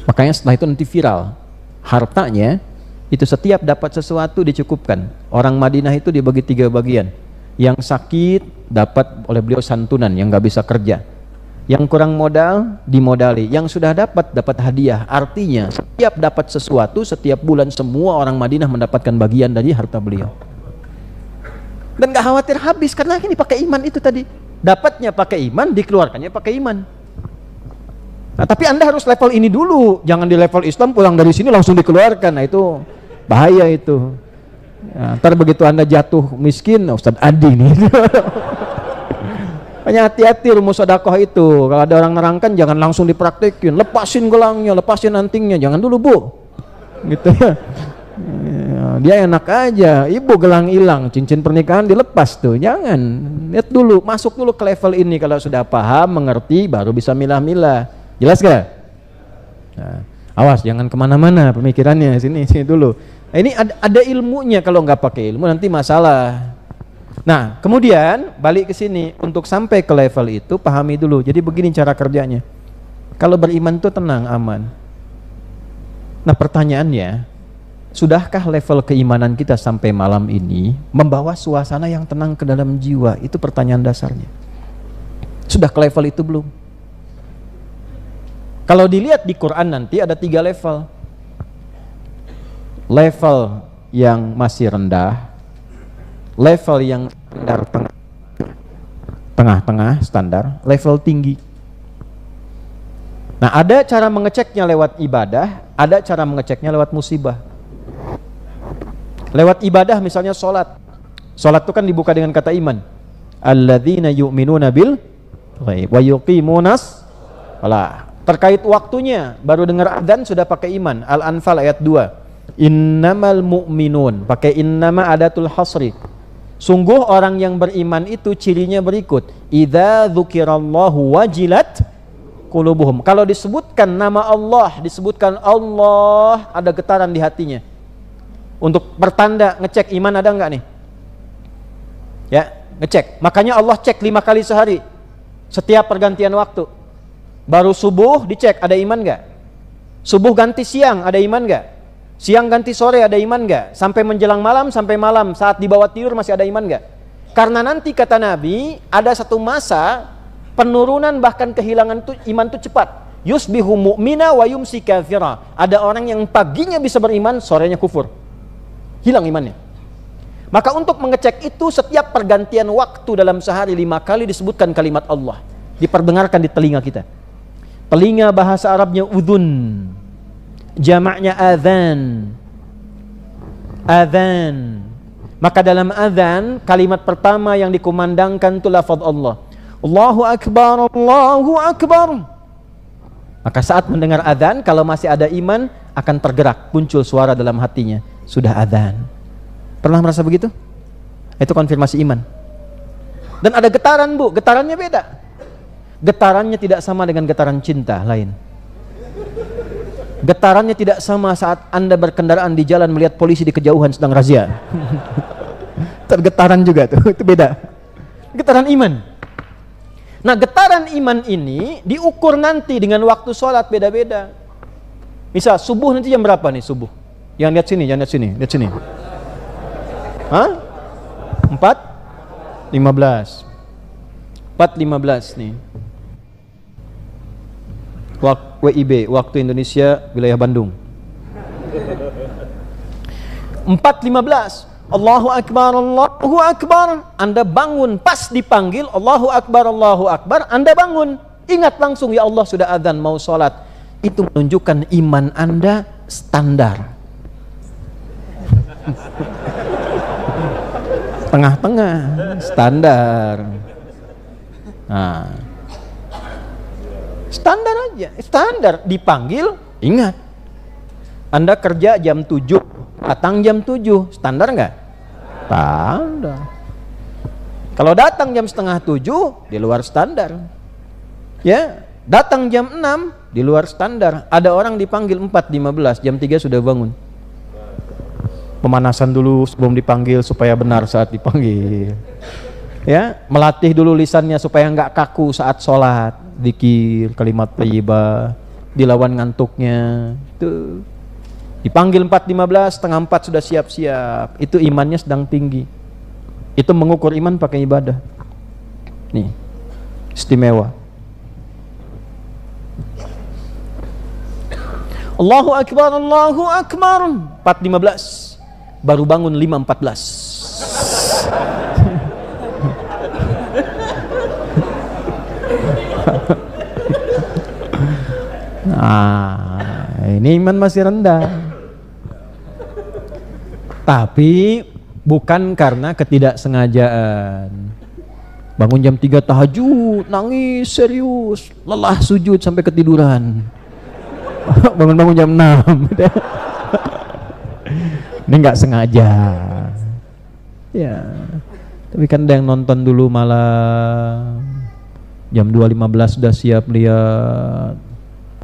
Makanya setelah itu nanti viral hartanya. Itu setiap dapat sesuatu dicukupkan. Orang Madinah itu dibagi 3 bagian. Yang sakit dapat oleh beliau santunan yang nggak bisa kerja. Yang kurang modal dimodali. Yang sudah dapat hadiah. Artinya setiap dapat sesuatu, setiap bulan semua orang Madinah mendapatkan bagian dari harta beliau. Dan nggak khawatir habis karena ini pakai iman itu tadi. Dapatnya pakai iman, dikeluarkannya pakai iman. Nah, tapi Anda harus level ini dulu, jangan di level Islam pulang dari sini langsung dikeluarkan. Nah, itu bahaya itu. Nah, ntar begitu Anda jatuh miskin, nah, Ustadz Adi nih. Hanya hati-hati rumus sedekah itu. Kalau ada orang nerangkan jangan langsung dipraktekin, lepasin gelangnya, lepasin antingnya, jangan dulu Bu. Gitu ya. Dia enak aja, ibu gelang hilang, cincin pernikahan dilepas tuh, jangan. Lihat dulu, masuk dulu ke level ini. Kalau sudah paham, mengerti, baru bisa milah-milah. Jelas gak? Nah, awas jangan kemana-mana pemikirannya, sini dulu. Nah, ini ada ilmunya, kalau nggak pakai ilmu nanti masalah. Nah kemudian balik ke sini, untuk sampai ke level itu pahami dulu. Jadi begini cara kerjanya. Kalau beriman tuh tenang, aman. Nah pertanyaannya, sudahkah level keimanan kita sampai malam ini membawa suasana yang tenang ke dalam jiwa? Itu pertanyaan dasarnya. Sudah ke level itu belum? Kalau dilihat di Quran nanti ada 3 level. Level yang masih rendah, level yang standar tengah-tengah standar, level tinggi. Nah, ada cara mengeceknya lewat ibadah, ada cara mengeceknya lewat musibah. Lewat ibadah misalnya sholat. Sholat itu kan dibuka dengan kata iman. Alladzina yu'minuna bil ghaib wa yuqimunas shalah. Terkait waktunya, baru dengar adzan sudah pakai iman. Al-Anfal ayat 2. Innamal mu'minun, pakai innama adatul hasri. Sungguh orang yang beriman itu cirinya berikut. Idza dzukirallahu wajilat qulubuhum. Kalau disebutkan nama Allah, disebutkan Allah, ada getaran di hatinya. Untuk pertanda ngecek iman ada enggak nih? Ya, ngecek. Makanya Allah cek 5 kali sehari, setiap pergantian waktu. Baru subuh dicek, ada iman nggak? Subuh ganti siang, ada iman nggak? Siang ganti sore, ada iman nggak? Sampai menjelang malam, sampai malam, saat dibawa tidur masih ada iman nggak? Karena nanti kata Nabi, ada satu masa penurunan bahkan kehilangan iman itu cepat. Yusbihu mu'mina wa yumsi kafira. Ada orang yang paginya bisa beriman, sorenya kufur, hilang imannya. Maka untuk mengecek itu, setiap pergantian waktu dalam sehari 5 kali disebutkan kalimat Allah, diperdengarkan di telinga kita. Telinga bahasa Arabnya udhun, jamaknya adhan. Adhan. Maka dalam adhan, kalimat pertama yang dikumandangkan itu lafaz Allah, Allahu Akbar, Allahu Akbar. Maka saat mendengar adhan, kalau masih ada iman, akan tergerak, muncul suara dalam hatinya, sudah adhan. Pernah merasa begitu? Itu konfirmasi iman. Dan ada getaran, Bu, getarannya beda. Getarannya tidak sama dengan getaran cinta lain. Getarannya tidak sama saat Anda berkendaraan di jalan melihat polisi di kejauhan sedang razia. Tergetaran juga tuh, itu beda. Getaran iman. Nah, getaran iman ini diukur nanti dengan waktu sholat beda-beda. Misal subuh nanti jam berapa nih subuh? Yang lihat sini, jangan lihat sini, lihat sini. Hah? 4:15. 4:15 nih. WIB, waktu Indonesia wilayah Bandung. 4:15. Allahu Akbar, Allahu Akbar. Anda bangun pas dipanggil Allahu Akbar, Allahu Akbar, Anda bangun. Ingat langsung, ya Allah sudah adzan mau sholat. Itu menunjukkan iman Anda standar. Tengah-tengah, standar. Nah, standar aja, standar. Dipanggil, ingat. Anda kerja jam 7, datang jam 7, standar nggak? Standar. Kalau datang jam setengah 7, di luar standar. Ya, datang jam 6, di luar standar. Ada orang dipanggil 4:15, jam 3 sudah bangun. Pemanasan dulu sebelum dipanggil supaya benar saat dipanggil. Ya, melatih dulu lisannya supaya nggak kaku saat sholat, zikir, kalimat thayyibah, dilawan ngantuknya. Itu dipanggil 4:15, setengah 4 sudah siap-siap. Itu imannya sedang tinggi. Itu mengukur iman pakai ibadah. Nih, istimewa. Allahu Akbar, Allahu Akbar. 4:15. Baru bangun 5:14. Nah, ini iman masih rendah. Tapi bukan karena ketidaksengajaan. Bangun jam 3 tahajud, nangis serius, lelah sujud sampai ketiduran. Bangun-bangun jam 6. Ini nggak sengaja. Ya. Tapi kan ada yang nonton dulu malam. Jam 2:15 sudah siap lihat.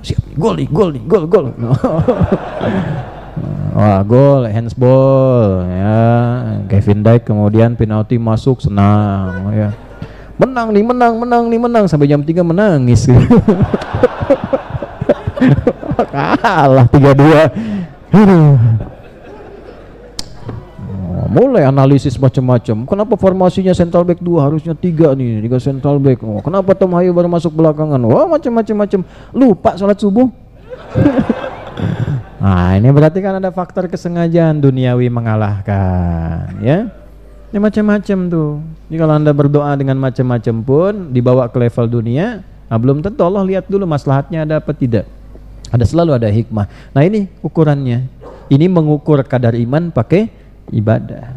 Siap, gol nih, gol nih, gol. Wah, gol, handsball ya. Kevin Dijk kemudian penalti masuk, senang ya. Menang nih sampai jam 3 menangis. Kalah 3-2. Mulai analisis macam-macam. Kenapa formasinya central back 2 harusnya 3 nih, 3 central back. Oh, kenapa Tom Hayo baru masuk belakangan? Wah, macam-macam. Lupa sholat subuh. Nah, ini berarti kan ada faktor kesengajaan duniawi mengalahkan, ya. Ini macam-macam tuh. Jadi kalau Anda berdoa dengan macam-macam pun dibawa ke level dunia, nah belum tentu Allah lihat dulu maslahatnya ada apa tidak. Ada, selalu ada hikmah. Nah, ini ukurannya. Ini mengukur kadar iman pakai ibadah.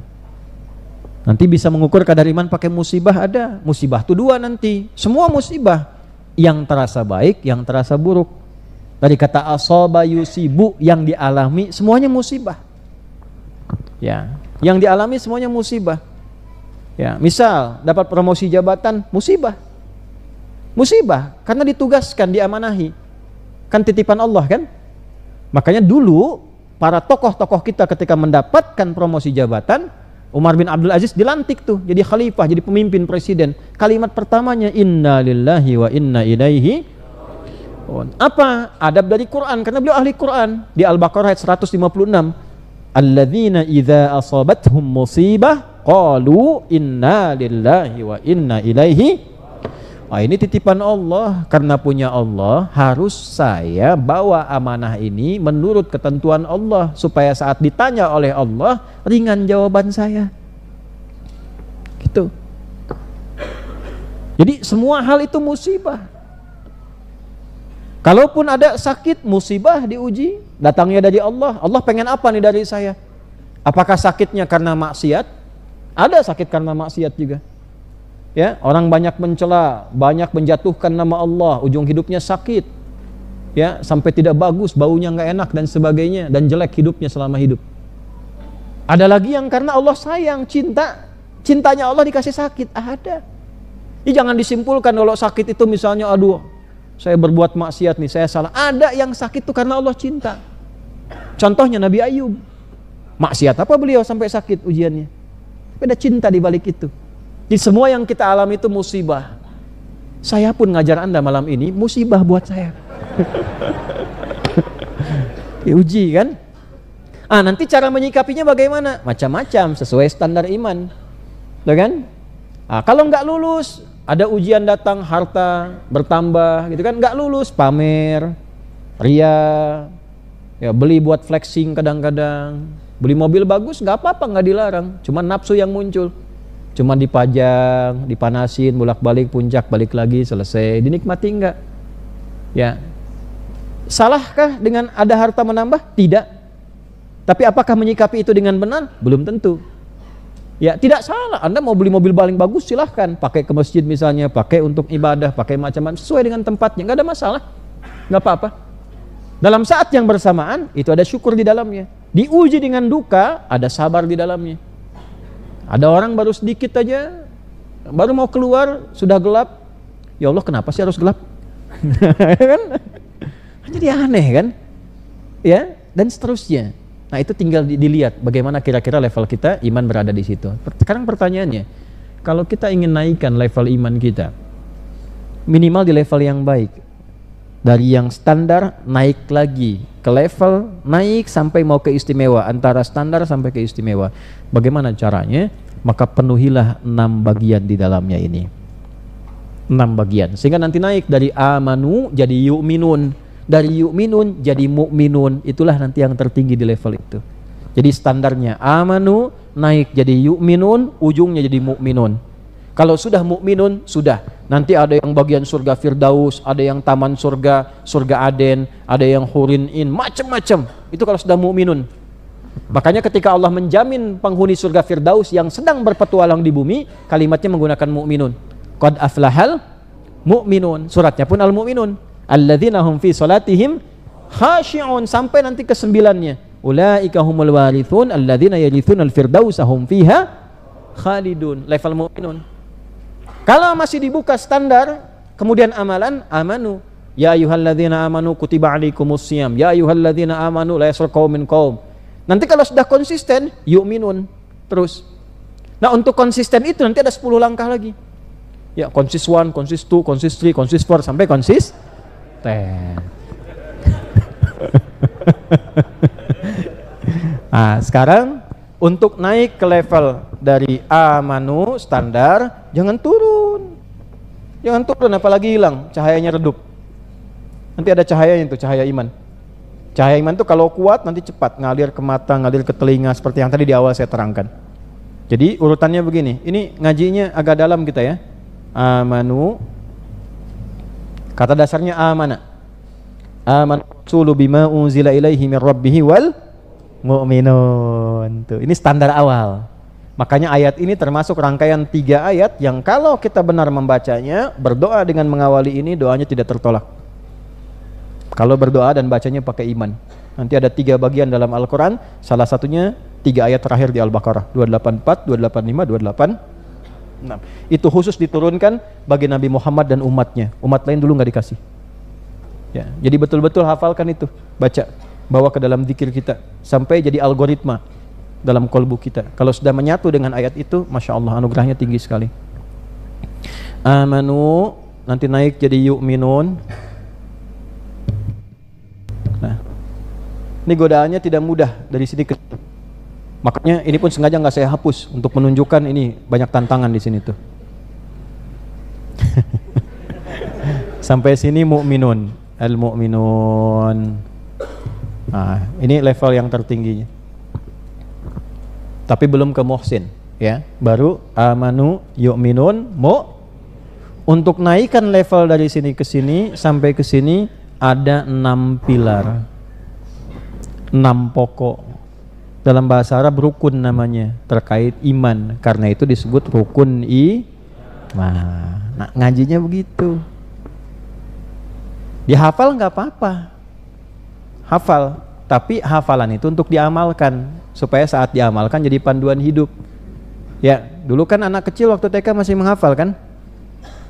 Nanti bisa mengukur kadar iman pakai musibah, ada. Musibah itu 2 nanti. Semua musibah, yang terasa baik, yang terasa buruk. Tadi kata asaba yusibu, yang dialami semuanya musibah. Ya, yang dialami semuanya musibah. Ya, misal dapat promosi jabatan, musibah. Musibah karena ditugaskan, diamanahi. Kan titipan Allah kan? Makanya dulu para tokoh-tokoh kita ketika mendapatkan promosi jabatan, Umar bin Abdul Aziz dilantik tuh jadi khalifah, jadi pemimpin presiden. Kalimat pertamanya inna lillahi wa inna ilaihi. Apa? Adab dari Quran, karena beliau ahli Quran. Di Al-Baqarah ayat 156. Alladzina idza asabathum musibah qalu inna lillahi wa inna ilaihi. Ini titipan Allah, karena punya Allah harus saya bawa amanah ini menurut ketentuan Allah, supaya saat ditanya oleh Allah ringan jawaban saya. Gitu. Jadi semua hal itu musibah. Kalaupun ada sakit, musibah diuji, datangnya dari Allah. Allah pengen apa nih dari saya? Apakah sakitnya karena maksiat? Ada sakit karena maksiat juga. Ya, orang banyak mencela, banyak menjatuhkan nama Allah, ujung hidupnya sakit. Ya, sampai tidak bagus, baunya nggak enak dan sebagainya, dan jelek hidupnya selama hidup. Ada lagi yang karena Allah sayang, cintanya Allah dikasih sakit. Ada. Ini jangan disimpulkan kalau sakit itu misalnya, aduh, saya berbuat maksiat nih, saya salah. Ada yang sakit itu karena Allah cinta. Contohnya Nabi Ayub. Maksiat apa beliau sampai sakit ujiannya? Tapi ada cinta di balik itu. Di semua yang kita alami itu musibah. Saya pun ngajar Anda malam ini musibah buat saya. Diuji kan? Nanti cara menyikapinya bagaimana? Macam-macam sesuai standar iman. Tuh kan? Kalau nggak lulus, ada ujian datang, harta bertambah gitu kan, nggak lulus, pamer, ria, ya beli buat flexing kadang-kadang, beli mobil bagus nggak apa-apa, nggak dilarang, cuma nafsu yang muncul. Cuma dipajang, dipanasin, bolak-balik, puncak, balik lagi, selesai. Dinikmati enggak? Ya. Salahkah dengan ada harta menambah? Tidak. Tapi apakah menyikapi itu dengan benar? Belum tentu. Ya, tidak salah. Anda mau beli mobil paling bagus, silahkan. Pakai ke masjid misalnya, pakai untuk ibadah, pakai macam-macam, sesuai dengan tempatnya. Enggak ada masalah. Enggak apa-apa. Dalam saat yang bersamaan, itu ada syukur di dalamnya. Diuji dengan duka, ada sabar di dalamnya. Ada orang baru sedikit aja, baru mau keluar sudah gelap. Ya Allah, kenapa sih harus gelap? Kan? Jadi aneh kan? Ya, dan seterusnya. Nah, itu tinggal dilihat bagaimana kira-kira level kita iman berada di situ. Sekarang pertanyaannya, kalau kita ingin naikkan level iman kita, minimal di level yang baik, dari yang standar naik lagi ke level, naik sampai mau ke istimewa, antara standar sampai ke istimewa. Bagaimana caranya? Maka penuhilah 6 bagian di dalamnya ini. 6 bagian, sehingga nanti naik dari amanu jadi yu'minun, dari yu'minun jadi mu'minun. Itulah nanti yang tertinggi di level itu. Jadi standarnya amanu, naik jadi yu'minun, ujungnya jadi mu'minun. Kalau sudah mukminun, sudah. Nanti ada yang bagian surga Firdaus, ada yang taman surga, surga Aden, ada yang hurin in, macam-macam. Itu kalau sudah mukminun. Makanya ketika Allah menjamin penghuni surga Firdaus yang sedang berpetualang di bumi, kalimatnya menggunakan mukminun. Qad aflahal mu'minun. Suratnya pun al-mu'minun. Alladzina hum fi salatihim khashi'un, sampai nanti ke 9-nya. Ulaika humul warithun alladzina yarithunal firdausa hum fiha khalidun. Level mu'minun. Kalau masih dibuka standar, kemudian amalan, amanu. Ya ayyuhalladzina amanu kutiba alaikumus syiyam. Ya ayyuhalladzina amanu la yaskhar qaumin qaum. Nanti kalau sudah konsisten, yu'minun terus. Nah, untuk konsisten itu nanti ada 10 langkah lagi. Ya, konsis 1, konsis 2, konsis 3, konsis 4 sampai konsis 10. Nah, sekarang untuk naik ke level dari amanu standar, jangan turun. Jangan turun, apalagi hilang, cahayanya redup. Nanti ada cahayanya itu, cahaya iman. Cahaya iman itu kalau kuat nanti cepat ngalir ke mata, ngalir ke telinga, seperti yang tadi di awal saya terangkan. Jadi urutannya begini, ini ngajinya agak dalam kita ya. Amanu, kata dasarnya amana. Amanu rasulu bima unzila ilaihi min rabbihi wal mu'minun. Tuh, ini standar awal. Makanya ayat ini termasuk rangkaian 3 ayat yang kalau kita benar membacanya, berdoa dengan mengawali ini, doanya tidak tertolak. Kalau berdoa dan bacanya pakai iman. Nanti ada 3 bagian dalam Al-Quran, salah satunya 3 ayat terakhir di Al-Baqarah, 284, 285, 286. Itu khusus diturunkan bagi Nabi Muhammad dan umatnya. Umat lain dulu nggak dikasih. Ya, jadi betul-betul hafalkan itu, baca, bawa ke dalam zikir kita sampai jadi algoritma. dalam kolbu kita. Kalau sudah menyatu dengan ayat itu, Masya Allah, anugerahnya tinggi sekali. Amanu, nanti naik jadi yu'minun. Nah, ini godaannya tidak mudah dari sini ke, makanya ini pun sengaja nggak saya hapus untuk menunjukkan ini banyak tantangan di sini tuh. Sampai sini mu'minun, al-mu'minun. Nah, ini level yang tertingginya. Tapi belum ke muhsin, ya. Baru amanu, yu'minun, Untuk naikkan level dari sini ke sini sampai ke sini ada 6 pilar. 6 pokok. Dalam bahasa Arab rukun namanya, terkait iman. Karena itu disebut rukun iman. Nah, ngajinya begitu. Dihafal nggak apa-apa, hafal, tapi hafalan itu untuk diamalkan, supaya saat diamalkan jadi panduan hidup. Ya, dulu kan anak kecil waktu TK masih menghafal kan,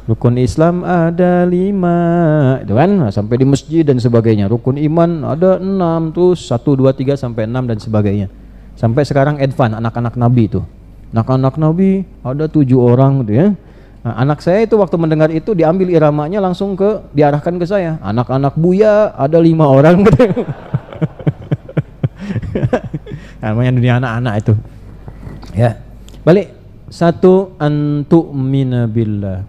rukun Islam ada 5, itu kan, nah, sampai di masjid dan sebagainya. Rukun iman ada 6, terus 1, 2, 3 sampai 6 dan sebagainya. Sampai sekarang advance anak-anak Nabi itu, anak-anak Nabi ada 7 orang gitu ya. Nah, anak saya itu waktu mendengar itu diambil iramanya langsung diarahkan ke saya. Anak-anak Buya ada 5 orang gitu. Namanya dunia anak-anak itu. Ya. Balik. 1 antu'mina billah.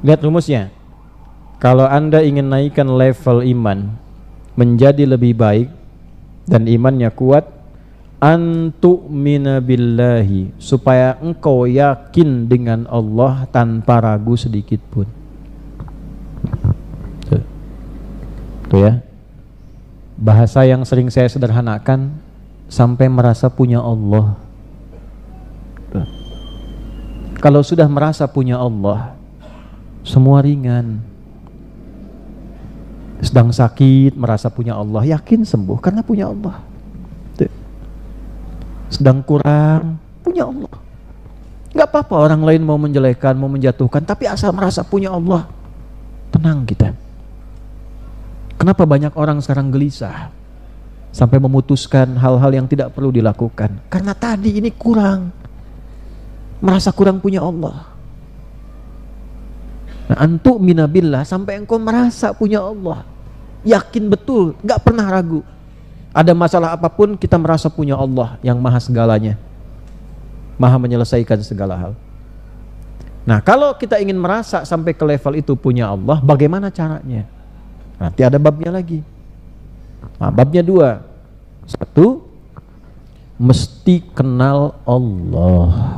Lihat rumusnya. Kalau Anda ingin naikkan level iman menjadi lebih baik dan imannya kuat, antu'mina billahi, supaya engkau yakin dengan Allah tanpa ragu sedikit pun. Tuh ya, bahasa yang sering saya sederhanakan, sampai merasa punya Allah. Tuh. Kalau sudah merasa punya Allah, semua ringan. Sedang sakit merasa punya Allah, yakin sembuh karena punya Allah. Sedang kurang, punya Allah. Gak apa-apa orang lain mau menjelekan, mau menjatuhkan, tapi asal merasa punya Allah, tenang kita. Kenapa banyak orang sekarang gelisah sampai memutuskan hal-hal yang tidak perlu dilakukan? Karena tadi ini kurang, merasa kurang punya Allah. Nah, antu minabillah, sampai engkau merasa punya Allah, yakin betul, gak pernah ragu. Ada masalah apapun kita merasa punya Allah yang maha segalanya, maha menyelesaikan segala hal. Nah, kalau kita ingin merasa sampai ke level itu punya Allah, bagaimana caranya? Nanti ada babnya lagi. Nah, babnya 2. 1, mesti kenal Allah.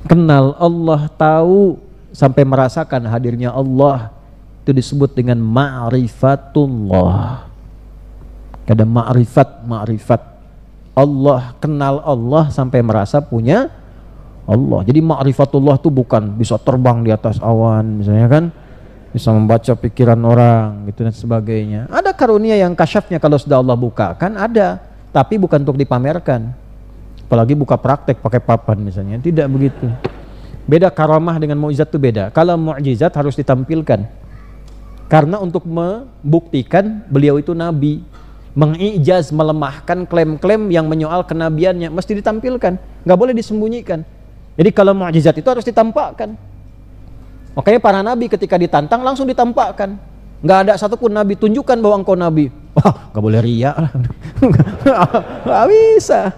Kenal Allah, tahu sampai merasakan hadirnya Allah, itu disebut dengan ma'rifatullah. Ada ma'rifat Allah, kenal Allah sampai merasa punya Allah. Jadi ma'rifatullah itu bukan bisa terbang di atas awan misalnya kan, bisa membaca pikiran orang gitu dan sebagainya. Ada karunia yang kasyafnya kalau sudah Allah bukakan, ada, tapi bukan untuk dipamerkan. Apalagi buka praktek pakai papan misalnya, tidak begitu. Beda karamah dengan mukjizat itu beda. Kalau mukjizat harus ditampilkan, karena untuk membuktikan beliau itu nabi. Mengijaz, melemahkan klaim-klaim yang menyoal kenabiannya mesti ditampilkan, nggak boleh disembunyikan. Jadi kalau mukjizat itu harus ditampakkan. Makanya para nabi ketika ditantang langsung ditampakkan. Nggak ada satupun nabi tunjukkan bahwa engkau nabi. Wah, nggak boleh riya lah. Nggak bisa.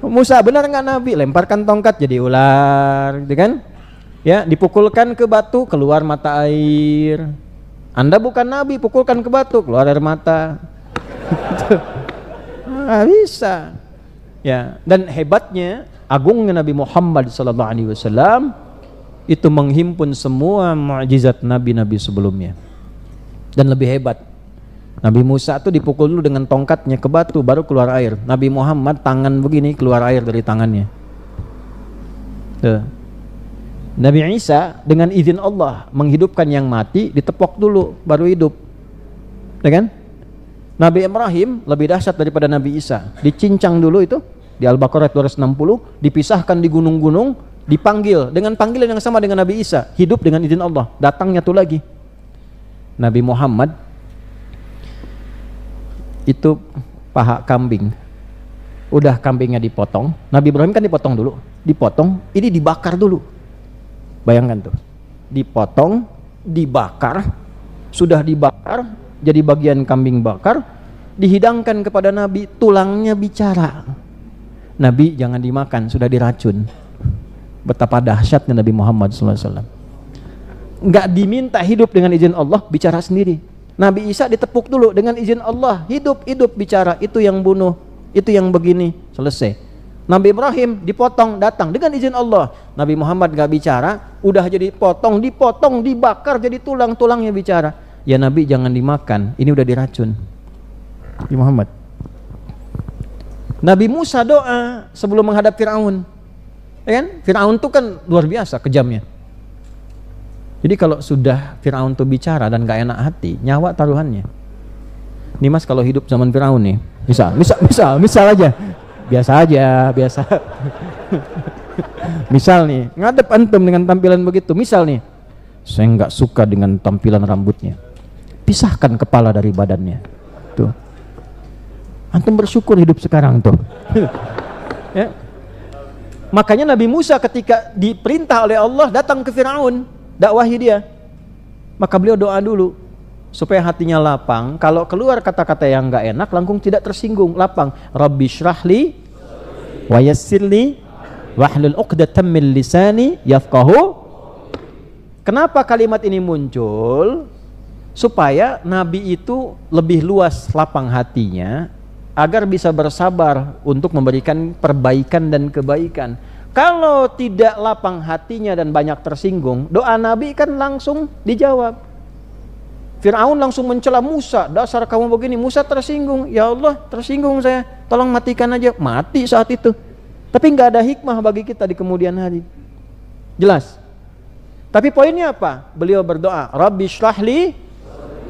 Musa benar nggak nabi? Lemparkan tongkat jadi ular, gitu kan? Ya, dipukulkan ke batu keluar mata air. Anda bukan nabi, pukulkan ke batu keluar air mata. Nggak bisa. Ya, dan hebatnya, agungnya Nabi Muhammad SAW itu menghimpun semua mukjizat nabi-nabi sebelumnya. Dan lebih hebat, Nabi Musa itu dipukul dulu dengan tongkatnya ke batu baru keluar air. Nabi Muhammad tangan begini keluar air dari tangannya. Tuh. Nabi Isa dengan izin Allah menghidupkan yang mati, ditepok dulu baru hidup, ya kan? Nabi Ibrahim lebih dahsyat daripada Nabi Isa, dicincang dulu itu di Al-Baqarah 260, dipisahkan di gunung-gunung, dipanggil dengan panggilan yang sama dengan Nabi Isa, hidup dengan izin Allah, datangnya tuh lagi. Nabi Muhammad itu paha kambing. Udah kambingnya dipotong, Nabi Ibrahim kan dipotong dulu, dipotong, ini dibakar dulu. Bayangkan tuh, dipotong, dibakar, sudah dibakar, jadi bagian kambing bakar, dihidangkan kepada Nabi, tulangnya bicara. Nabi jangan dimakan, sudah diracun. Betapa dahsyatnya Nabi Muhammad SAW. Nggak diminta hidup dengan izin Allah, bicara sendiri. Nabi Isa ditepuk dulu dengan izin Allah, hidup bicara, itu yang bunuh, itu yang begini, selesai. Nabi Ibrahim dipotong, datang dengan izin Allah. Nabi Muhammad nggak bicara, udah jadi dipotong, dibakar jadi tulangnya bicara. Ya Nabi jangan dimakan, ini udah diracun. Nabi Muhammad. Nabi Musa doa sebelum menghadap Fir'aun, ya kan? Fir'aun tuh kan luar biasa kejamnya. Jadi kalau sudah Fir'aun tuh bicara dan gak enak hati, nyawa taruhannya. Nih Mas kalau hidup zaman Fir'aun nih, misal aja, biasa. Misal nih, ngadep antum dengan tampilan begitu, misal nih, saya nggak suka dengan tampilan rambutnya, pisahkan kepala dari badannya, tuh. Antum bersyukur hidup sekarang tuh. Ya. Makanya Nabi Musa ketika diperintah oleh Allah datang ke Fir'aun, dakwahi dia, maka beliau doa dulu supaya hatinya lapang. Kalau keluar kata-kata yang nggak enak, langsung tidak tersinggung, lapang. Rabbi syrahli wa yassirli wahlul 'uqdatam min lisani yafqahu. Kenapa kalimat ini muncul? Supaya Nabi itu lebih luas lapang hatinya, agar bisa bersabar untuk memberikan perbaikan dan kebaikan. Kalau tidak lapang hatinya dan banyak tersinggung, doa Nabi kan langsung dijawab. Fir'aun langsung mencela Musa, dasar kamu begini. Musa tersinggung, ya Allah tersinggung saya, tolong matikan aja. Mati saat itu. Tapi nggak ada hikmah bagi kita di kemudian hari. Jelas? Tapi poinnya apa? Beliau berdoa, Rabbi syrahli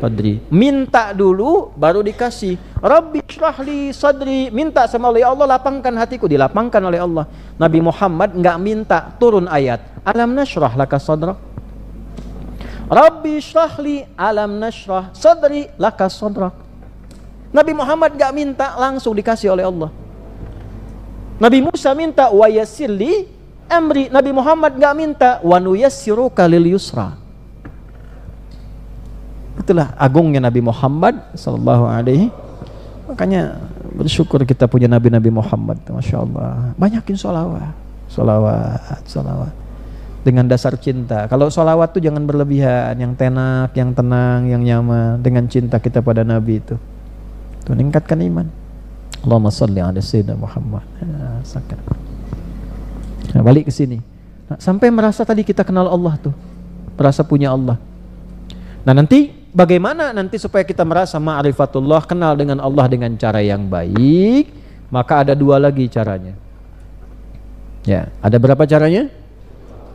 sadri. Minta dulu baru dikasih. Rabbi syrahli sadri, minta sama Allah, ya Allah lapangkan hatiku, dilapangkan oleh Allah. Nabi Muhammad nggak minta turun ayat alam nashrah laka sadrak. Rabbi syrahli alam nashrah sadri laka sadrak. Nabi Muhammad nggak minta, langsung dikasih oleh Allah. Nabi Musa minta wa yassirli amri. Nabi Muhammad nggak minta wa nuyassiruka lil yusra. Itulah agungnya Nabi Muhammad sallallahu alaihi. Makanya bersyukur kita punya Nabi Muhammad, Masya Allah. Banyakin sholawat dengan dasar cinta. Kalau sholawat tuh jangan berlebihan, yang tenak, yang tenang, yang nyaman, dengan cinta kita pada Nabi itu meningkatkan iman. Allahumma sholli ala sayyidina Muhammad. Nah, balik ke sini. Nah, sampai merasa tadi kita kenal Allah tuh, merasa punya Allah. Nah nanti bagaimana nanti supaya kita merasa ma'rifatullah, kenal dengan Allah dengan cara yang baik? Maka ada dua lagi caranya. Ya, ada berapa caranya?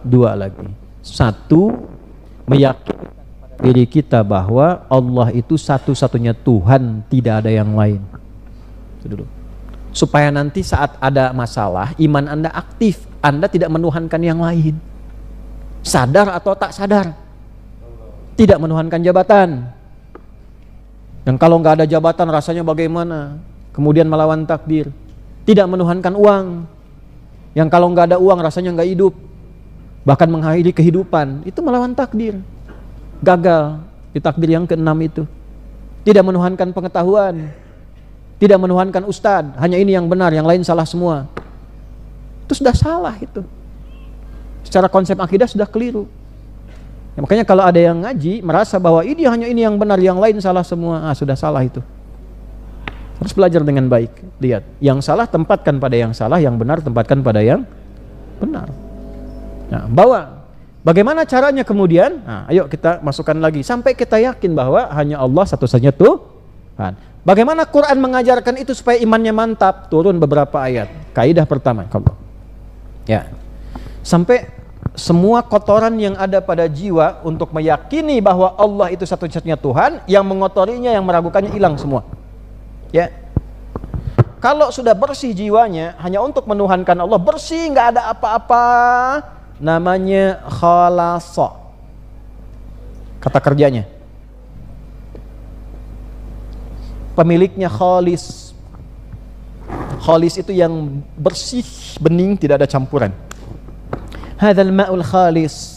Dua lagi. Satu, meyakinkan pada diri kita bahwa Allah itu satu-satunya Tuhan, tidak ada yang lain. Itu dulu. Supaya nanti saat ada masalah, iman Anda aktif, Anda tidak menuhankan yang lain. Sadar atau tak sadar. Tidak menuhankan jabatan. Dan kalau nggak ada jabatan rasanya bagaimana? Kemudian melawan takdir. Tidak menuhankan uang. Yang kalau nggak ada uang rasanya nggak hidup. Bahkan mengakhiri kehidupan. Itu melawan takdir. Gagal di takdir yang keenam itu. Tidak menuhankan pengetahuan. Tidak menuhankan ustadz. Hanya ini yang benar, yang lain salah semua. Itu sudah salah itu. Secara konsep akidah sudah keliru. Ya, makanya kalau ada yang ngaji merasa bahwa ini hanya ini yang benar, yang lain salah semua, sudah salah itu. Harus belajar dengan baik. Lihat, yang salah tempatkan pada yang salah, yang benar tempatkan pada yang benar. Nah, bawa. Bagaimana caranya kemudian? Nah, ayo kita masukkan lagi sampai kita yakin bahwa hanya Allah satu-satunya Tuhan. Bagaimana Quran mengajarkan itu supaya imannya mantap? Turun beberapa ayat. Kaidah pertama, ya. Sampai semua kotoran yang ada pada jiwa untuk meyakini bahwa Allah itu satu-satunya Tuhan, yang mengotorinya, yang meragukannya hilang semua. Ya. Kalau sudah bersih jiwanya hanya untuk menuhankan Allah, bersih, nggak ada apa-apa, namanya khalasa. Kata kerjanya. Pemiliknya khalis, Khalis itu yang bersih, bening, tidak ada campuran. Hadzal ma'ul khalis.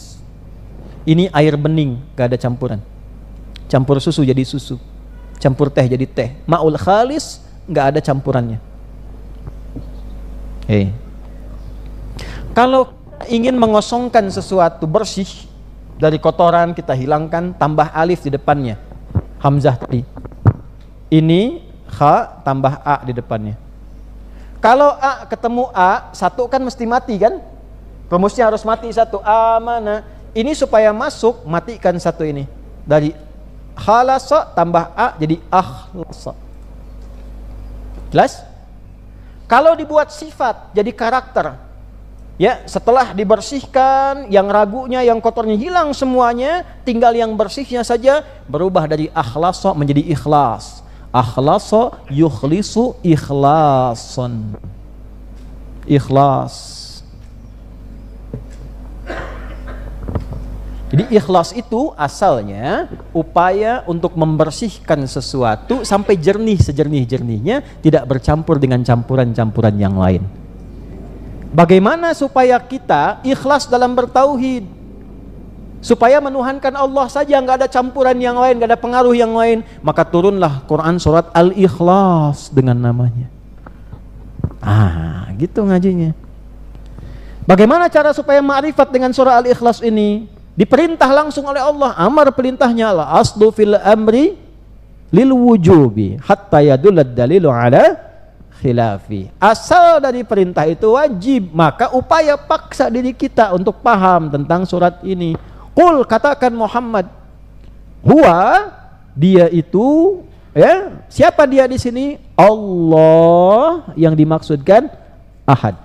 Ini air bening, gak ada campuran. Campur susu jadi susu, campur teh jadi teh. Ma'ul khalis, gak ada campurannya. Kalau ingin mengosongkan sesuatu bersih dari kotoran, kita hilangkan, tambah alif di depannya, hamzah tadi. Ini kha tambah a di depannya. Kalau a ketemu a, satu kan mesti mati kan? Rumusnya harus mati satu. Amana. Ini supaya masuk, matikan satu ini. Dari khalasa tambah a jadi akhlasa. Jelas? Kalau dibuat sifat jadi karakter, ya, setelah dibersihkan, yang ragunya, yang kotornya hilang semuanya, tinggal yang bersihnya saja, berubah dari akhlasa menjadi ikhlas. Akhlasa yukhlisu ikhlasan. Ikhlas. Jadi ikhlas itu asalnya upaya untuk membersihkan sesuatu sampai jernih sejernih-jernihnya, tidak bercampur dengan campuran-campuran yang lain. Bagaimana supaya kita ikhlas dalam bertauhid? Supaya menuhankan Allah saja, nggak ada campuran yang lain, nggak ada pengaruh yang lain. Maka turunlah Quran surat Al-Ikhlas dengan namanya. Gitu ngajinya. Bagaimana cara supaya ma'rifat dengan surah Al-Ikhlas ini? Diperintah langsung oleh Allah. Amar perintahnya Allah, aslu fil amri lil wujubi hatta yadullad dalilu ala khilafi. Asal dari perintah itu wajib, maka upaya paksa diri kita untuk paham tentang surat ini. Qul, katakan Muhammad, huwa, dia itu, ya, siapa dia di sini? Allah, yang dimaksudkan ahad.